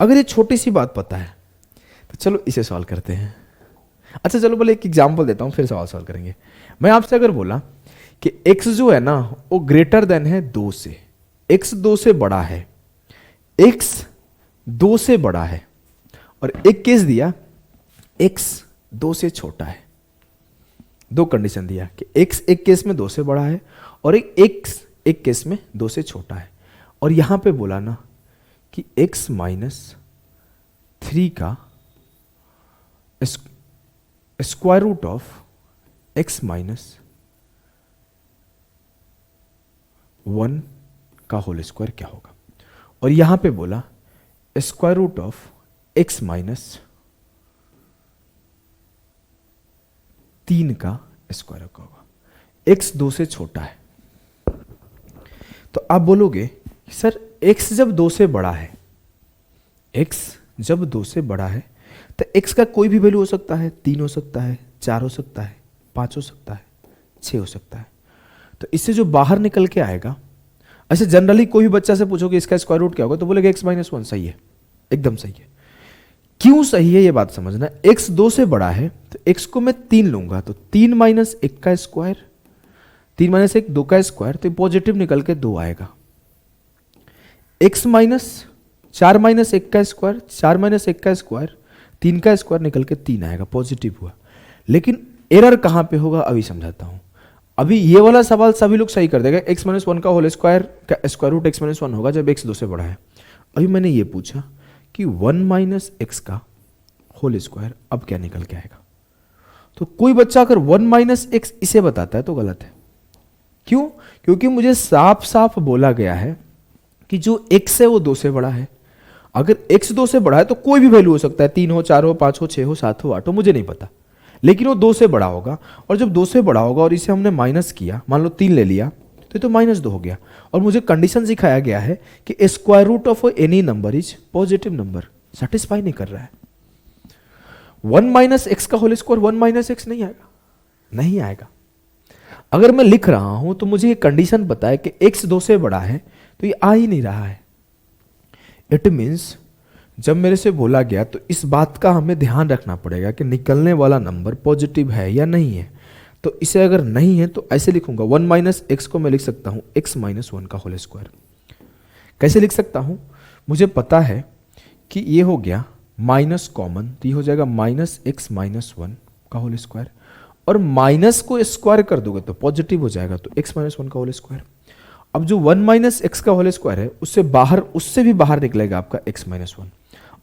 Speaker 1: अगर ये छोटी सी बात पता है तो चलो इसे सॉल्व करते हैं। अच्छा चलो बोले एक एग्जांपल देता हूं, फिर सवाल सॉल्व करेंगे। मैं आपसे अगर बोला कि x जो है ना वो ग्रेटर देन है 2 से, x 2 से बड़ा है, x 2 से बड़ा है, और एक केस दिया x 2 से छोटा है। 2 कंडीशन दिया कि x एक केस में 2 से बड़ा है और x एक केस में 2 से छोटा है, और यहां पे बोला ना कि x -3 का स्क्वायर रूट ऑफ x -1 का होल स्क्वायर क्या होगा, और यहां पे बोला स्क्वायर रूट ऑफ x -3 का स्क्वायर क्या होगा। x 2 से छोटा है, तो आप बोलोगे सर x जब 2 से बड़ा है, x जब 2 से बड़ा है तो x का कोई भी वैल्यू हो सकता है, 3 हो सकता है, 4 हो सकता है, 5 हो सकता है, 6 हो सकता है। तो इससे जो बाहर निकल के आएगा, ऐसे जनरली कोई भी बच्चा से पूछोगे इसका स्क्वायर रूट क्या होगा तो बोलेगा x -1। सही है, एकदम सही है। क्यों सही है ये बात समझना। x 2 से बड़ा है तो x को मैं 3 लूंगा, तो 3 - 1 का स्क्वायर, 3 - 1 2 का स्क्वायर, तो पॉजिटिव निकल के 2 आएगा। x -4 - 1 का स्क्वायर, 4 - 1 का स्क्वायर, 3 का स्क्वायर निकल के 3 आएगा, पॉजिटिव हुआ। लेकिन एरर कहां पे होगा अभी समझाता हूं। अभी ये वाला सवाल सभी लोग सही कर देगा, x -1 का होल स्क्वायर का स्क्वायर रूट x -1 होगा जब x 2 से बड़ा है। अभी मैंने ये पूछा कि 1 - x का होल स्क्वायर अब क्या निकल के आएगा, तो कोई बच्चा अगर 1 - x इसे बताता है तो गलत है। क्यों? क्योंकि मुझे साफ साफ बोला गया है कि जो x है वो 2 से बड़ा है। अगर x 2 से बड़ा है तो कोई भी वैल्यू हो सकता है, 3 हो, 4 हो, 5 हो, 6 हो, 7 हो, 8 हो, मुझे नहीं पता, लेकिन वो 2 से बड़ा होगा। और जब 2 से बड़ा होगा और इसे हमने माइनस किया, मान लो 3 ले लिया, तो ये तो -2 हो गया। और मुझे कंडीशन सिखाया गया है कि square root of any number is positive number, satisfy नहीं कर रहा है। 1 माइनस एक्स का होल स्क्वायर 1 माइनस एक्स नहीं आएगा, नहीं आएगा। अगर मैं लिख रहा हूं तो मुझे ये कंडीशन पता है कि x 2 से बड़ा है, तो ये आ ही नहीं रहा है। इट मीन्स जब मेरे से बोला गया तो इस बात का हमें ध्यान रखना पड़ेगा कि निकलने वाला नंबर पॉजिटिव है या नहीं है। तो इसे अगर नहीं है तो ऐसे लिखूंगा 1 माइनस एक्स को मैं लिख सकता हूं x माइनस 1 का होल स्क्वायर। कैसे लिख सकता हूं? मुझे पता है कि ये हो गया माइनस कॉमन, तो ये हो जाएगा माइनस एक्स माइनस 1 का होल स्क्वायर, और माइनस को स्क्वायर कर दोगे तो पॉजिटिव हो जाएगा, तो x माइनस 1 का होल स्क्वायर। अब जो 1 माइनस एक्स का होल स्क्वायर है उससे भी बाहर निकलेगा आपका x माइनस 1।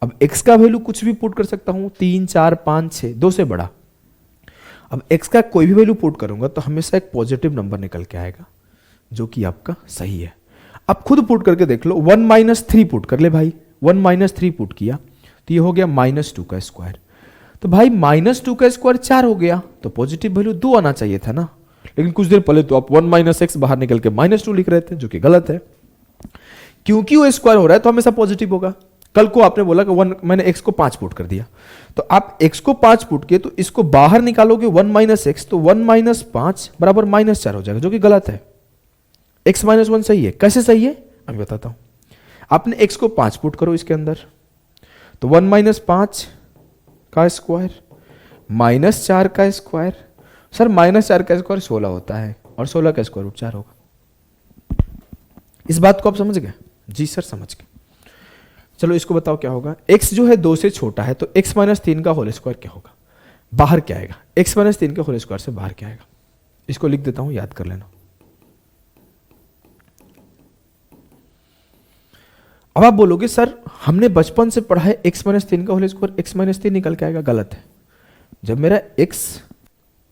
Speaker 1: अब x का वैल्यू कुछ भी पुट कर सकता हूं, 3 4 5 6, 2 से बड़ा। अब x का कोई भी वैल्यू पुट करूंगा तो हमेशा एक पॉजिटिव नंबर निकल के आएगा, जो कि आपका सही है। अब खुद पुट करके देख लो, 1 माइनस 3 पुट कर ले भाई, 1 माइनस 3 पुट किया तो ये हो गया -2 का स्क्वायर। तो भाई -2 का स्क्वायर 4 हो गया, तो पॉजिटिव वैल्यू 2 आना चाहिए था ना। लेकिन कुछ देर पहले तो आप 1 माइनस एक्स बाहर निकल के -2 लिख रहे थे, जो कि गलत है। क्योंकि वो स्क्वायर हो रहा है तो हमेशा पॉजिटिव होगा। कल को आपने बोला कि मैंने x को 5 पुट कर दिया, तो आप x को 5 पुट किए तो इसको बाहर निकालोगे 1 माइनस एक्स, तो 1 माइनस 5 बराबर -4 हो जाएगा, जो कि गलत है। x माइनस 1 सही है। कैसे सही है मैं बताता हूं। आपने x को 5 पुट करो इसके अंदर, तो 1 माइनस 5 का स्क्वायर -4 का स्क्वायर। सर -4 का स्क्वायर 16 होता है, और 16 का स्क्वायर रूट 4 होगा। इस बात को आप समझ गए? जी सर समझ गए। चलो इसको बताओ क्या होगा। x जो है 2 से छोटा है, तो x माइनस 3 का होल स्क्वायर क्या होगा? बाहर क्या आएगा? x माइनस 3 के होल स्क्वायर से बाहर क्या आएगा? इसको लिख देता हूं, याद कर लेना। अब आप बोलोगे सर हमने बचपन से पढ़ा है x माइनस 3 का होल स्क्वायर x माइनस 3 निकल के आएगा। गलत है। जब मेरा x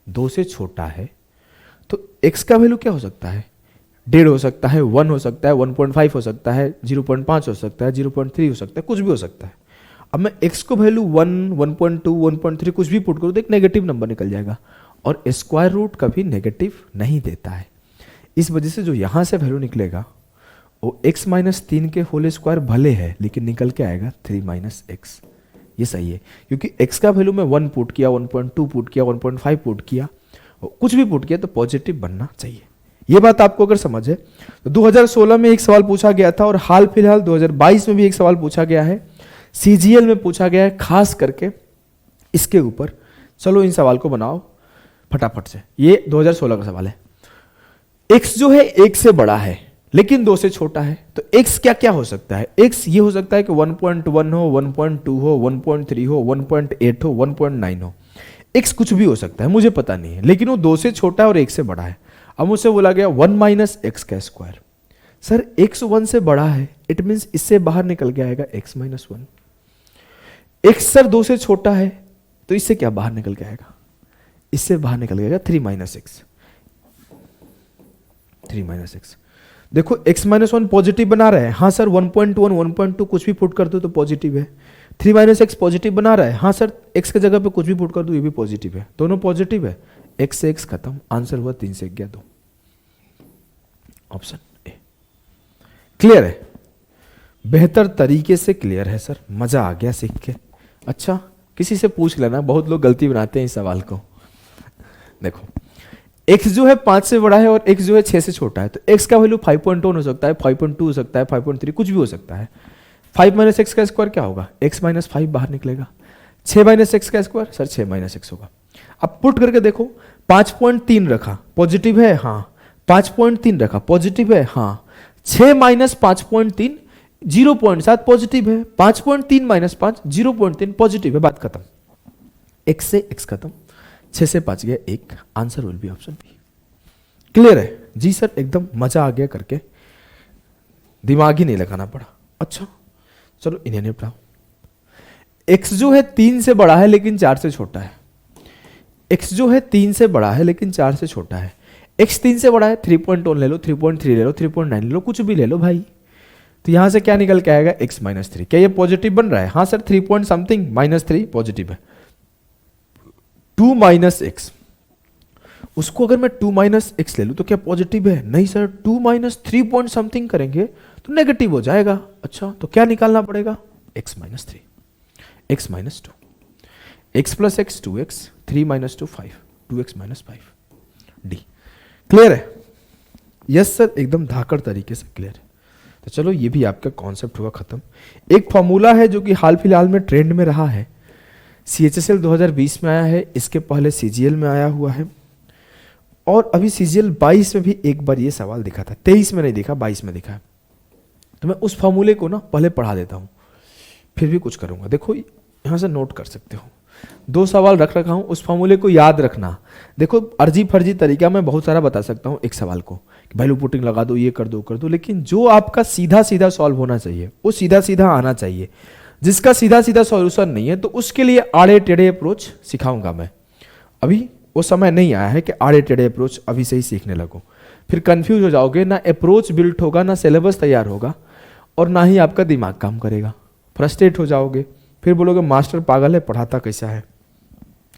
Speaker 1: 2 से छोटा है तो x का वैल्यू क्या हो सकता है? 1.5 हो सकता है, 1 हो सकता है, 1.5 हो सकता है, 0.5 हो सकता है, 0.3 हो सकता है, कुछ भी हो सकता है। अब मैं x को वैल्यू 1, 1.2, 1.3 कुछ भी पुट करूँ तो एक नेगेटिव नंबर निकल जाएगा, और स्क्वायर रूट कभी नेगेटिव नहीं देता है। इस वजह से जो यहाँ से वैल्यू निकलेगा वो x माइनस 3 के होल स्क्वायर भले है, लेकिन निकल के आएगा 3 माइनस एक्स। ये सही है, क्योंकि x का वैल्यू मैं 1 पुट किया, 1.2 पुट किया, 1.5 पुट किया, कुछ भी पुट किया तो पॉजिटिव बनना चाहिए। ये बात आपको अगर समझ है तो 2016 में एक सवाल पूछा गया था, और हाल फिलहाल 2022 में भी एक सवाल पूछा गया है, CGL में पूछा गया है, खास करके इसके ऊपर। चलो इन सवाल को बनाओ फटाफट से। ये 2016 का सवाल है। x जो है 1 से बड़ा है लेकिन 2 से छोटा है, तो x क्या क्या हो सकता है? x ये हो सकता है कि 1.1 हो, 1.2 हो, 1.3 हो, 1.8 हो, 1.9 हो। x कुछ भी हो सकता है, मुझे पता नहीं है, लेकिन वो 2 से छोटा है और 1 से बड़ा है। अब मुझसे बोला गया 1 माइनस एक्स का स्क्वायर। सर x 1 से बड़ा है, इट मीन्स इससे बाहर निकल के आएगा x माइनस 1। x सर 2 से छोटा है, तो इससे क्या बाहर निकल के आएगा? इससे बाहर निकल के आएगा 3 माइनस एक्स। 3 minus x. देखो x माइनस 1 पॉजिटिव बना रहा है। हाँ सर 1.1, 1.2 कुछ भी पुट कर दो तो पॉजिटिव है। 3 माइनस एक्स पॉजिटिव बना रहा है। हाँ सर x की जगह पे कुछ भी पुट कर दो, ये भी पॉजिटिव है, दोनों पॉजिटिव है। x से x खत्म, आंसर हुआ 3 से 11 2, ऑप्शन ए। क्लियर है? बेहतर तरीके से क्लियर है सर, मजा आ गया सीख के। अच्छा किसी से पूछ लेना, बहुत लोग गलती बनाते हैं इस सवाल को। देखो x जो है 5 से बड़ा है और x जो है 6 से छोटा है, तो x का वैल्यू 5.1 हो सकता है, 5.2 हो सकता है, 5.3 कुछ भी हो सकता है। 5 माइनस एक्स का स्क्वायर क्या होगा? x माइनस 5 बाहर निकलेगा। 6 माइनस एक्स का स्क्वायर सर 6 माइनस एक्स होगा। अब पुट करके देखो, 5.3 रखा पॉजिटिव है, हाँ। 5.3 रखा पॉजिटिव है, हाँ। 6 माइनस 5.3 0.7 पॉजिटिव है। 5.3 माइनस 5 0.3 पॉजिटिव है, बात खत्म। x से x खत्म, 6 से 5 गया 1, answer will be option b. Clear है? जी सर एकदम मजा आ गया करके, दिमाग ही नहीं लगाना पड़ा। अच्छा चलो इन्हें निपटाओ। x जो है 3 से बड़ा है लेकिन 4 से छोटा है। x जो है 3 से बड़ा है लेकिन 4 से छोटा है। x 3 से बड़ा है, 3.1 ले लो, 3.3 ले लो, 3.9 ले लो, कुछ भी ले लो भाई। तो यहां से क्या निकल के आएगा? x minus 3। क्या ये पॉजिटिव बन रहा है? हाँ sir 3 point something minus 3 positive है। 2 माइनस एक्स, उसको अगर मैं 2 माइनस एक्स ले लूँ तो क्या पॉजिटिव है? नहीं सर, 2 माइनस 3 पॉइंट समथिंग करेंगे तो नेगेटिव हो जाएगा। अच्छा, तो क्या निकालना पड़ेगा? x minus 3, x minus 2, x plus x 2x, 3 minus 2 5, 2x minus 5 D. Clear है? यस सर, एकदम धाकड़ तरीके से क्लियर है। तो चलो ये भी आपका कॉन्सेप्ट हुआ खत्म। एक फॉर्मूला है जो कि हाल फिलहाल में ट्रेंड में रहा है, CHSL 2020 में आया है, इसके पहले CGL में आया हुआ है, और अभी CGL 22 में भी एक बार ये सवाल दिखा था। 23 में नहीं दिखा, 22 में दिखा है। तो मैं उस फॉर्मूले को ना पहले पढ़ा देता हूँ, फिर भी कुछ करूँगा। देखो यहाँ से नोट कर सकते हो, 2 सवाल रख रखा हूँ, उस फॉर्मूले को याद रखना। देखो अर्जी फर्जी तरीका मैं बहुत सारा बता सकता हूँ एक सवाल को, वैल्यू पुटिंग लगा दो, ये कर दो, लेकिन जो आपका सीधा सीधा सॉल्व होना चाहिए वो सीधा सीधा आना चाहिए। जिसका सीधा सीधा सॉल्यूशन नहीं है तो उसके लिए आड़े टेढ़े अप्रोच सिखाऊंगा मैं। अभी वो समय नहीं आया है कि आड़े टेढ़े अप्रोच अभी से ही सीखने लगो, फिर कंफ्यूज हो जाओगे, ना अप्रोच बिल्ट होगा, ना सिलेबस तैयार होगा, और ना ही आपका दिमाग काम करेगा, फ्रस्ट्रेट हो जाओगे, फिर बोलोगे मास्टर पागल है, पढ़ाता कैसा है।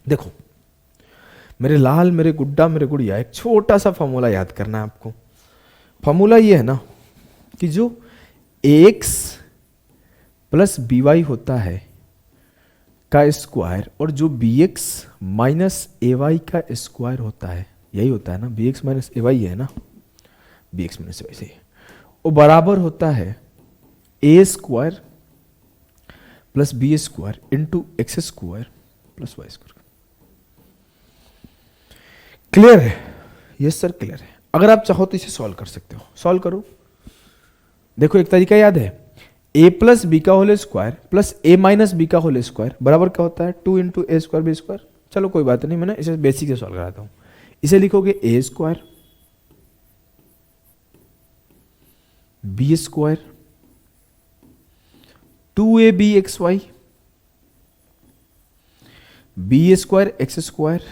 Speaker 1: देखो मेरे लाल, मेरे गुड्डा, मेरे गुड़िया, एक छोटा सा फॉर्मूला याद करना है आपको। फॉर्मूला ये है ना कि जो ax प्लस by होता है का स्क्वायर और जो bx माइनस ay का स्क्वायर होता है, यही होता है ना, bx माइनस ay है ना, bx माइनस ay से वो बराबर होता है a square plus B square into x square plus Y square. Clear है? यस सर क्लियर है। अगर आप चाहो तो इसे सॉल्व कर सकते हो, सॉल्व करो। देखो एक तरीका याद है, a प्लस बी का whole square plus a minus b का होल स्क्वायर बराबर क्या होता है? 2 इंटू ए स्क्वायर बी स्क्वायर। चलो कोई बात नहीं, मैंने इसे बेसिक से सॉल्व कराता हूं। इसे लिखोगे a square B square 2abxy b square x square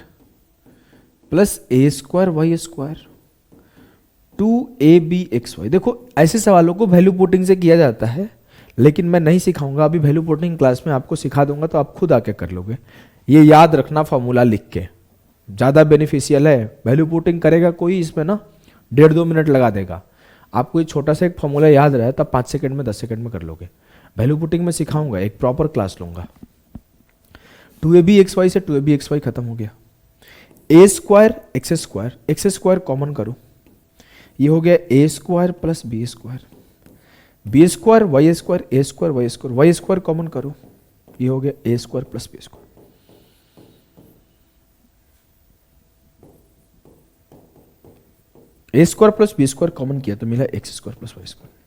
Speaker 1: plus a square Y square 2abxy। देखो ऐसे सवालों को वैल्यू पुटिंग से किया जाता है, लेकिन मैं नहीं सिखाऊंगा अभी, वैल्यू पुटिंग क्लास में आपको सिखा दूंगा तो आप खुद आके कर लोगे। ये याद रखना फॉर्मूला लिख के, ज़्यादा बेनिफिशियल है। वैल्यू पुटिंग करेगा कोई इसमें ना 1.5-2 मिनट लगा देगा, आपको ये छोटा सा एक फॉर्मूला याद रहा तब 5 सेकंड में 10 सेकंड में कर लोगे। वैल्यू पुटिंग में सिखाऊंगा, एक प्रॉपर क्लास लूंगा। 2abxy से 2abxy खत्म हो गया, A square x square common करो, ये हो गया A square plus B square Y square A square Y square common करो, ये हो गया A square plus B square. A square plus B square common किया तो मिला X square plus Y square.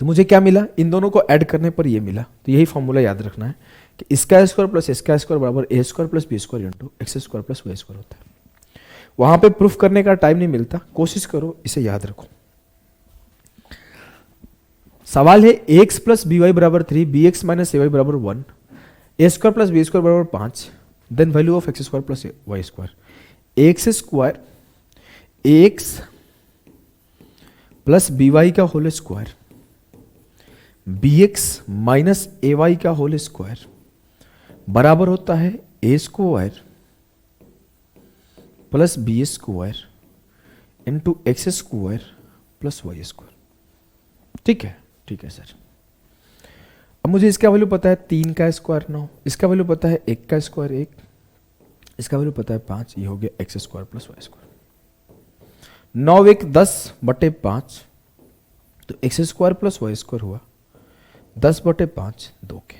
Speaker 1: तो मुझे क्या मिला? इन दोनों को ऐड करने पर ये मिला। तो यही फॉर्मूला याद रखना है कि इसका स्क्वायर प्लस इसका स्क्वायर बराबर A square plus B square into x square plus Y square होता है। वहां पे प्रूफ करने का टाइम नहीं मिलता, कोशिश करो इसे याद रखो। सवाल है एक्स प्लस बी वाई बराबर 3, B X minus A Y बराबर 1, A square plus B square बराबर 5, then value of X square plus Y square. X square X plus B Y का whole square B X minus A Y का होल स्क्वायर बराबर होता है A square plus B square into x square plus Y square. ठीक है, ठीक है सर। अब मुझे इसका वैल्यू पता है 3 का स्क्वायर 9, इसका वैल्यू पता है 1 का स्क्वायर 1, इसका वैल्यू पता है 5, ये हो गया x square plus Y square. 9 1 10/5, तो x square plus Y square हुआ 10/5 2 के।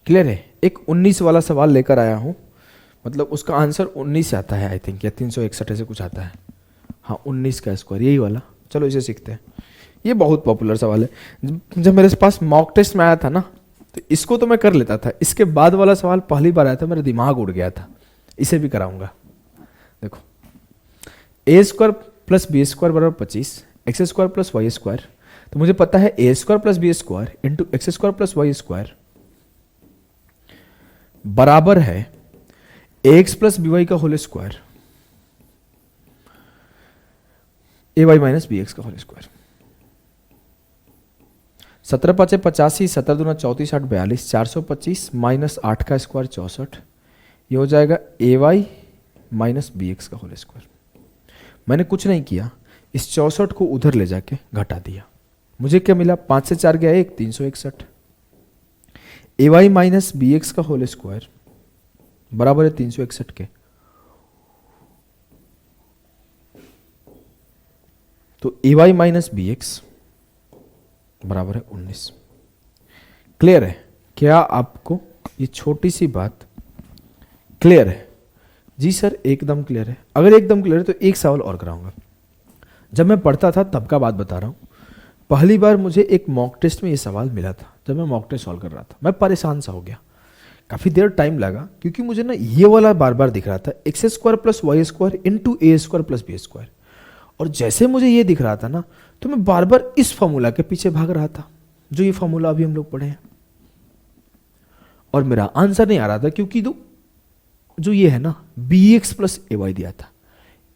Speaker 1: क्लियर है? एक 19 वाला सवाल लेकर आया हूं, मतलब उसका आंसर 19 से आता है आई थिंक, या 361 से कुछ आता है। हाँ 19 का स्क्वायर यही वाला। चलो इसे सीखते हैं, ये बहुत पॉपुलर सवाल है। जब मेरे पास मॉक टेस्ट में आया था ना तो इसको तो मैं कर लेता था, इसके बाद वाला सवाल पहली बार आया था, मेरा दिमाग उड़ गया था। इसे भी कराऊंगा। देखो A square plus B square बराबर 25, X square plus Y square. तो मुझे पता है A square plus B square into x square plus Y square बराबर है एक्स प्लस बी वाई का whole square A Y minus B X का होल स्क्वायर। 17 5 85, 17 दूना 34 8 42, 425 माइनस 8 का स्क्वायर 64, ये हो जाएगा ए वाई माइनस बी एक्स का होल स्क्वायर। मैंने कुछ नहीं किया, इस 64 को उधर ले जाके घटा दिया, मुझे क्या मिला, 5 से 4 गया 1, 361। ए वाई माइनस बी एक्स का होल स्क्वायर बराबर है 361 के। तो ए वाई माइनस बी एक्स बराबर है 19। क्लियर है? क्या आपको ये छोटी सी बात क्लियर है? जी सर एकदम क्लियर है। अगर एकदम क्लियर है तो एक सवाल और कराऊंगा। जब मैं पढ़ता था तब का बात बता रहा हूँ, पहली बार मुझे एक मॉक टेस्ट में ये सवाल मिला था। जब मैं मॉक टेस्ट सॉल्व कर रहा था मैं परेशान सा हो गया, काफ़ी देर टाइम लगा, क्योंकि मुझे ना ये वाला बार बार दिख रहा था, X square plus Y square into ए स्क्वायर प्लस बी स्क्वायर। और जैसे मुझे ये दिख रहा था ना, तो मैं बार बार इस फॉर्मूला के पीछे भाग रहा था, जो ये फॉर्मूला अभी हम लोग पढ़े हैं, और मेरा आंसर नहीं आ रहा था, क्योंकि जो ये है ना B X plus A Y दिया था,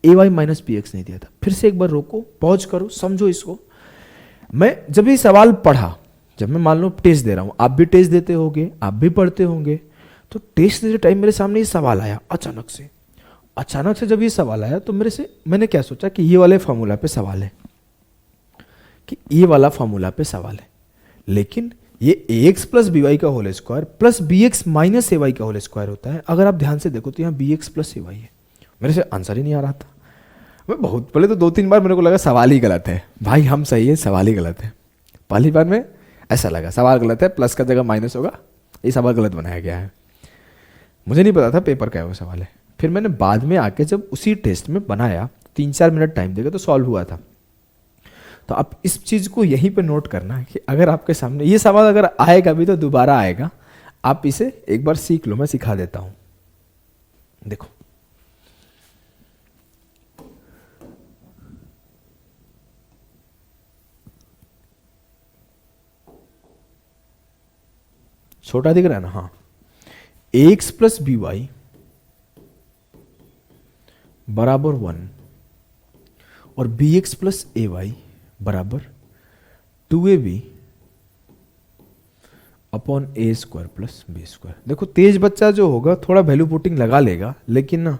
Speaker 1: ए वाई माइनस बी एक्स नहीं दिया था। फिर से एक बार रोको, पॉज करो, समझो इसको। मैं जब ये सवाल पढ़ा, जब मैं मान लो टेस्ट दे रहा हूं, आप भी टेस्ट देते होंगे, आप भी पढ़ते होंगे, तो टेस्ट देते टाइम मेरे सामने ये सवाल आया अचानक से जब ये सवाल आया तो मैंने क्या सोचा कि ये वाले फॉर्मूला पे सवाल है, लेकिन ये A X plus B Y का whole square plus B X minus A Y का होल स्क्वायर होता है। अगर आप ध्यान से देखो तो यहाँ B X plus A Y है, मेरे से आंसर ही नहीं आ रहा था। मैं बहुत पहले तो 2-3 बार मेरे को लगा सवाल ही गलत है, भाई हम सही है सवाल ही गलत है। पहली बार में ऐसा लगा सवाल गलत है, प्लस का जगह माइनस होगा, ये सवाल गलत बनाया गया है। मुझे नहीं पता था पेपर का वो सवाल है। फिर मैंने बाद में आके जब उसी टेस्ट में बनाया, 3-4 मिनट टाइम देगा तो सॉल्व हुआ था। तो आप इस चीज को यहीं पे नोट करना कि अगर आपके सामने ये सवाल अगर आएगा भी तो दोबारा आएगा, आप इसे एक बार सीख लो, मैं सिखा देता हूं। देखो छोटा दिख रहा है ना, हाँ, ए एक्स प्लस बी वाई बराबर 1 और B X plus A Y बराबर 2ab अपॉन ए स्क्वायर प्लस बी स्क्वायर। देखो तेज बच्चा जो होगा थोड़ा वैल्यू पुटिंग लगा लेगा, लेकिन ना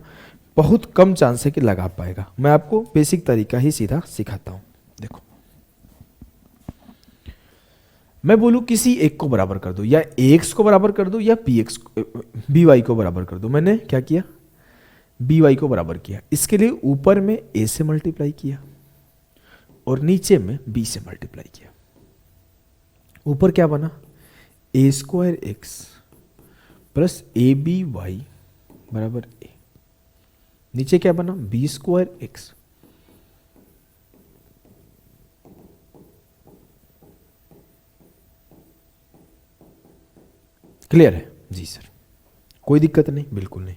Speaker 1: बहुत कम चांस है कि लगा पाएगा। मैं आपको बेसिक तरीका ही सीधा सिखाता हूं। देखो मैं बोलूं किसी एक को बराबर कर दो, या ए एक्स को बराबर कर दो या बी वाई को बराबर कर दो। मैंने क्या किया, बी वाई को बराबर किया। इसके लिए ऊपर में ए से मल्टीप्लाई किया और नीचे में बी से मल्टीप्लाई किया। ऊपर क्या बना, A square X plus A B Y बराबर ए। नीचे क्या बना, बी स्क्वायर एक्स क्लियर है? जी सर, कोई दिक्कत नहीं, बिल्कुल नहीं।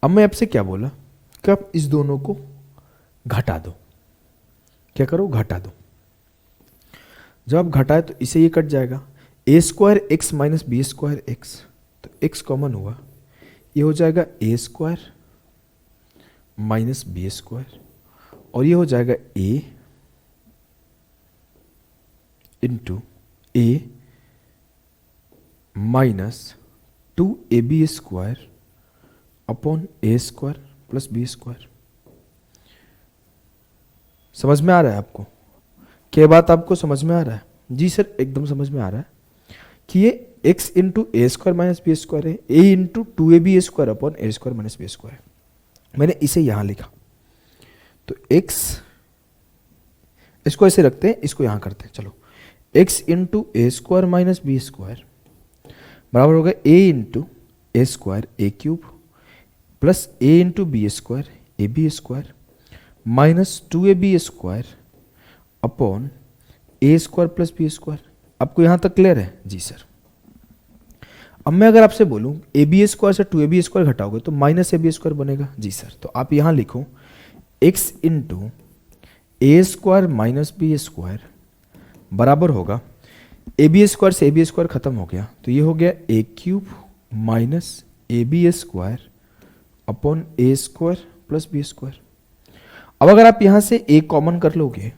Speaker 1: अब मैं आपसे क्या बोला कि आप इस दोनों को घटा दो। क्या करो, घटा दो। जब आप घटाए तो इसे ये कट जाएगा, ए square X minus B square X, तो एक्स कॉमन हुआ, ये हो जाएगा ए स्क्वायर माइनस बी स्क्वायर, और ये हो जाएगा A into A minus 2ab square upon A square plus B square. समझ में आ रहा है आपको? क्या बात आपको समझ में आ रहा है? जी सर एकदम समझ में आ रहा है कि ये x इंटू ए स्क्वायर माइनस बी स्क्वायर है, a into 2ab square upon A square minus B square. मैंने इसे यहां लिखा, तो x, इसको ऐसे रखते हैं, इसको यहां करते हैं। चलो, x इंटू ए स्क्वायर माइनस बी स्क्वायर बराबर होगा a into A square a cube plus a into b square a B square minus 2ab square upon A square plus B square. आपको यहां तक क्लियर है? जी सर। अब मैं अगर आपसे बोलूं ए बी स्क्वायर से 2ab स्क्वायर घटाओगे तो माइनस ए बी स्क्वायर बनेगा। जी सर। तो आप यहां लिखो x इंटू ए स्क्वायर माइनस बी स्क्वायर बराबर होगा, ए बी स्क्वायर से ए बी स्क्वायर खत्म हो गया, तो ये हो गया A cube minus A B square upon A square plus B square. अब अगर आप यहां से ए कॉमन कर लोगे,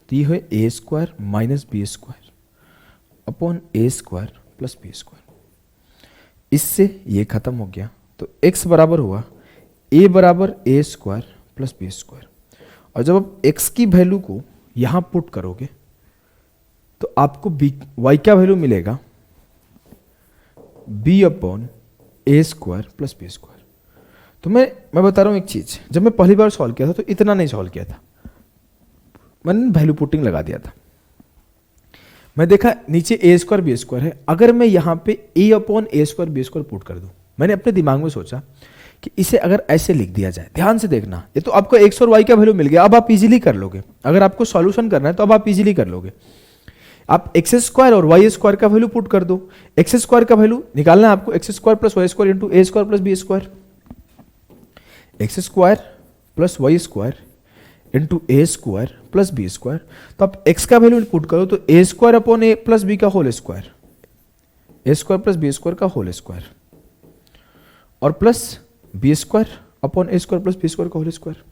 Speaker 1: तो ये है A square minus B square upon A square plus B square. इससे ये खत्म हो गया, तो x बराबर हुआ a बराबर A square plus B square. और जब आप x की वैल्यू को यहां पुट करोगे तो आपको y का वैल्यू मिलेगा b अपॉन ए स्क्वायर प्लस बी स्क्वायर। तो मैं बता रहा हूं एक चीज, जब मैं पहली बार सॉल्व किया था तो इतना नहीं सॉल्व किया था, मैंने वैल्यू पुटिंग लगा दिया था। मैं देखा नीचे ए स्क्वायर बी स्क्वायर है, अगर मैं यहाँ पे ए अपॉन ए स्क्वायर बी स्क्वायर पुट कर दूं, मैंने अपने दिमाग में सोचा कि इसे अगर ऐसे लिख दिया जाए, ध्यान से देखना, ये तो आपको एक्स और वाई का वैल्यू मिल गया, अब आप इजीली कर लोगे। अगर आपको सॉल्यूशन करना है तो अब आप इजीली कर लोगे। आप एक्स स्क्वायर और वाई स्क्वायर का वैल्यू पुट कर दो। एक्स स्क्वायर का वैल्यू निकालना है आपको, X square plus Y square into ए square plus B square. X square plus Y square into ए स्क्वायर प्लस बी स्क्वायर। तो आप x का वैल्यू पुट करो तो A square upon A plus B का whole square, A square plus B square का होल स्क्वायर, और प्लस बी स्क्वायर अपॉन ए स्क्वायर प्लस बी स्क्वायर का होल स्क्वायर।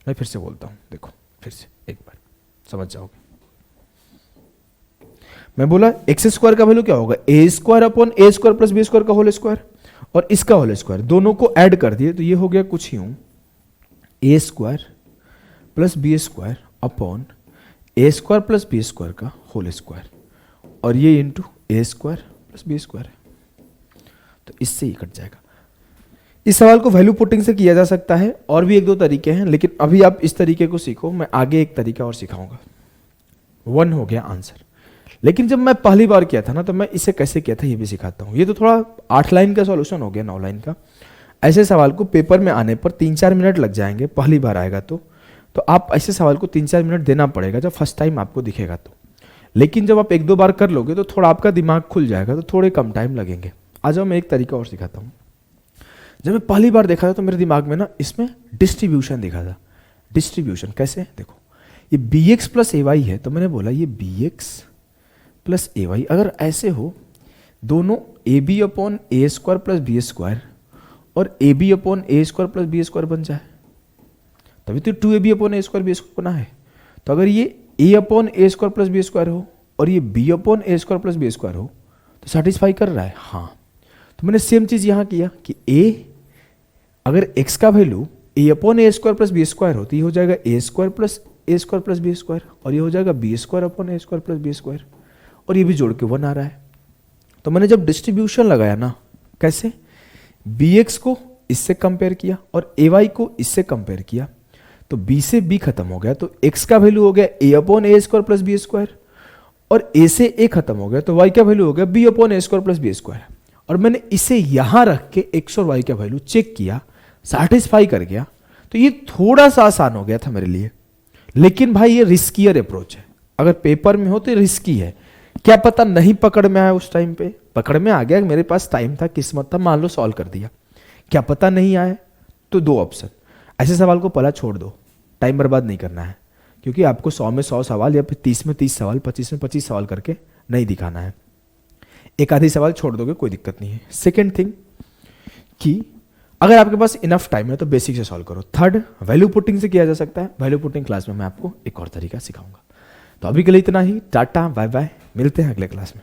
Speaker 1: मैं फिर से बोलता हूं, देखो फिर से एक बार समझ जाओगे। मैं बोला एक्स स्क्वायर का वैल्यू क्या होगा, ए स्क्वायर अपॉन ए स्क्वायर प्लस बी स्क्वायर का होल स्क्वायर, और इसका होल स्क्वायर, दोनों को ऐड कर दिए तो ये हो गया कुछ यूं, A square plus B square upon A square plus B square का होल स्क्वायर, और ये इंटू ए स्क्वायर प्लस बी स्क्वायर है। तो इससे ही कट जाएगा। इस सवाल को वैल्यू पुटिंग से किया जा सकता है, और भी एक दो तरीके हैं, लेकिन अभी आप इस तरीके को सीखो, मैं आगे एक तरीका और सिखाऊंगा। 1 हो गया आंसर। लेकिन जब मैं पहली बार किया था ना, तो मैं इसे कैसे किया था ये भी सिखाता हूँ। ये तो थोड़ा 8 लाइन का सॉल्यूशन हो गया, 9 लाइन का। ऐसे सवाल को पेपर में आने पर 3-4 मिनट लग जाएंगे, पहली बार आएगा तो आप ऐसे सवाल को 3-4 मिनट देना पड़ेगा जब फर्स्ट टाइम आपको दिखेगा तो। लेकिन जब आप 1-2 बार कर लोगे तो थोड़ा आपका दिमाग खुल जाएगा, तो थोड़े कम टाइम लगेंगे। आ जाओ मैं एक तरीका और सिखाता हूँ। जब मैं पहली बार देखा था तो मेरे दिमाग में ना इसमें डिस्ट्रीब्यूशन दिखा था। डिस्ट्रीब्यूशन कैसे, देखो ये B X plus A Y है, तो मैंने बोला ये B X plus A Y अगर ऐसे हो, दोनों A B upon A square plus B square और A B upon A square plus B square बन जाए, तभी तो 2ab अपॉन ए स्क्वायर बी स्क्वायर बना है। तो अगर ये a upon A square plus B square हो और ये b अपॉन ए स्क्वायर प्लस बी स्क्वायर हो तो सेटिस्फाई कर रहा है। हाँ, तो मैंने सेम चीज यहां किया कि a अगर x का value a upon A square plus B square हो तो ये हो जाएगा ए square plus a square plus B square, और ये हो जाएगा बी स्क्वायर अपॉन ए स्क्वायर प्लस बी स्क्वायर, और ये भी जोड़ के 1 आ रहा है। तो मैंने जब डिस्ट्रीब्यूशन लगाया ना, कैसे, bx को इससे कंपेयर किया और ay को इससे कंपेयर किया, तो b से b खत्म हो गया, तो x का वैल्यू हो गया a upon A square plus B square, और a से a खत्म हो गया तो y का वैल्यू हो गया b अपॉन ए स्क्वायर प्लस बी स्क्वायर। और मैंने इसे यहां रख के x और y का वैल्यू चेक किया, सैटिस्फाई कर गया, तो ये थोड़ा सा आसान हो गया था मेरे लिए। लेकिन भाई ये रिस्कियर अप्रोच है, अगर पेपर में हो तो रिस्की है। क्या पता नहीं पकड़ में आया, उस टाइम पे पकड़ में आ गया, मेरे पास टाइम था, किस्मत था, मान लो सॉल्व कर दिया। क्या पता नहीं आए तो 2 ऑप्शन, ऐसे सवाल को पहला छोड़ दो, टाइम बर्बाद नहीं करना है, क्योंकि आपको 100 में 100 सवाल या फिर 30 में 30 सवाल, 25 में 25 सवाल करके नहीं दिखाना है। एक आधी सवाल छोड़ दोगे कोई दिक्कत नहीं है। सेकेंड थिंग कि अगर आपके पास इनफ टाइम है तो बेसिक से सॉल्व करो। थर्ड, वैल्यू पुटिंग से किया जा सकता है। वैल्यू पुटिंग क्लास में मैं आपको एक और तरीका सिखाऊंगा। तो अभी के लिए इतना ही, टाटा बाय बाय, मिलते हैं अगले क्लास में।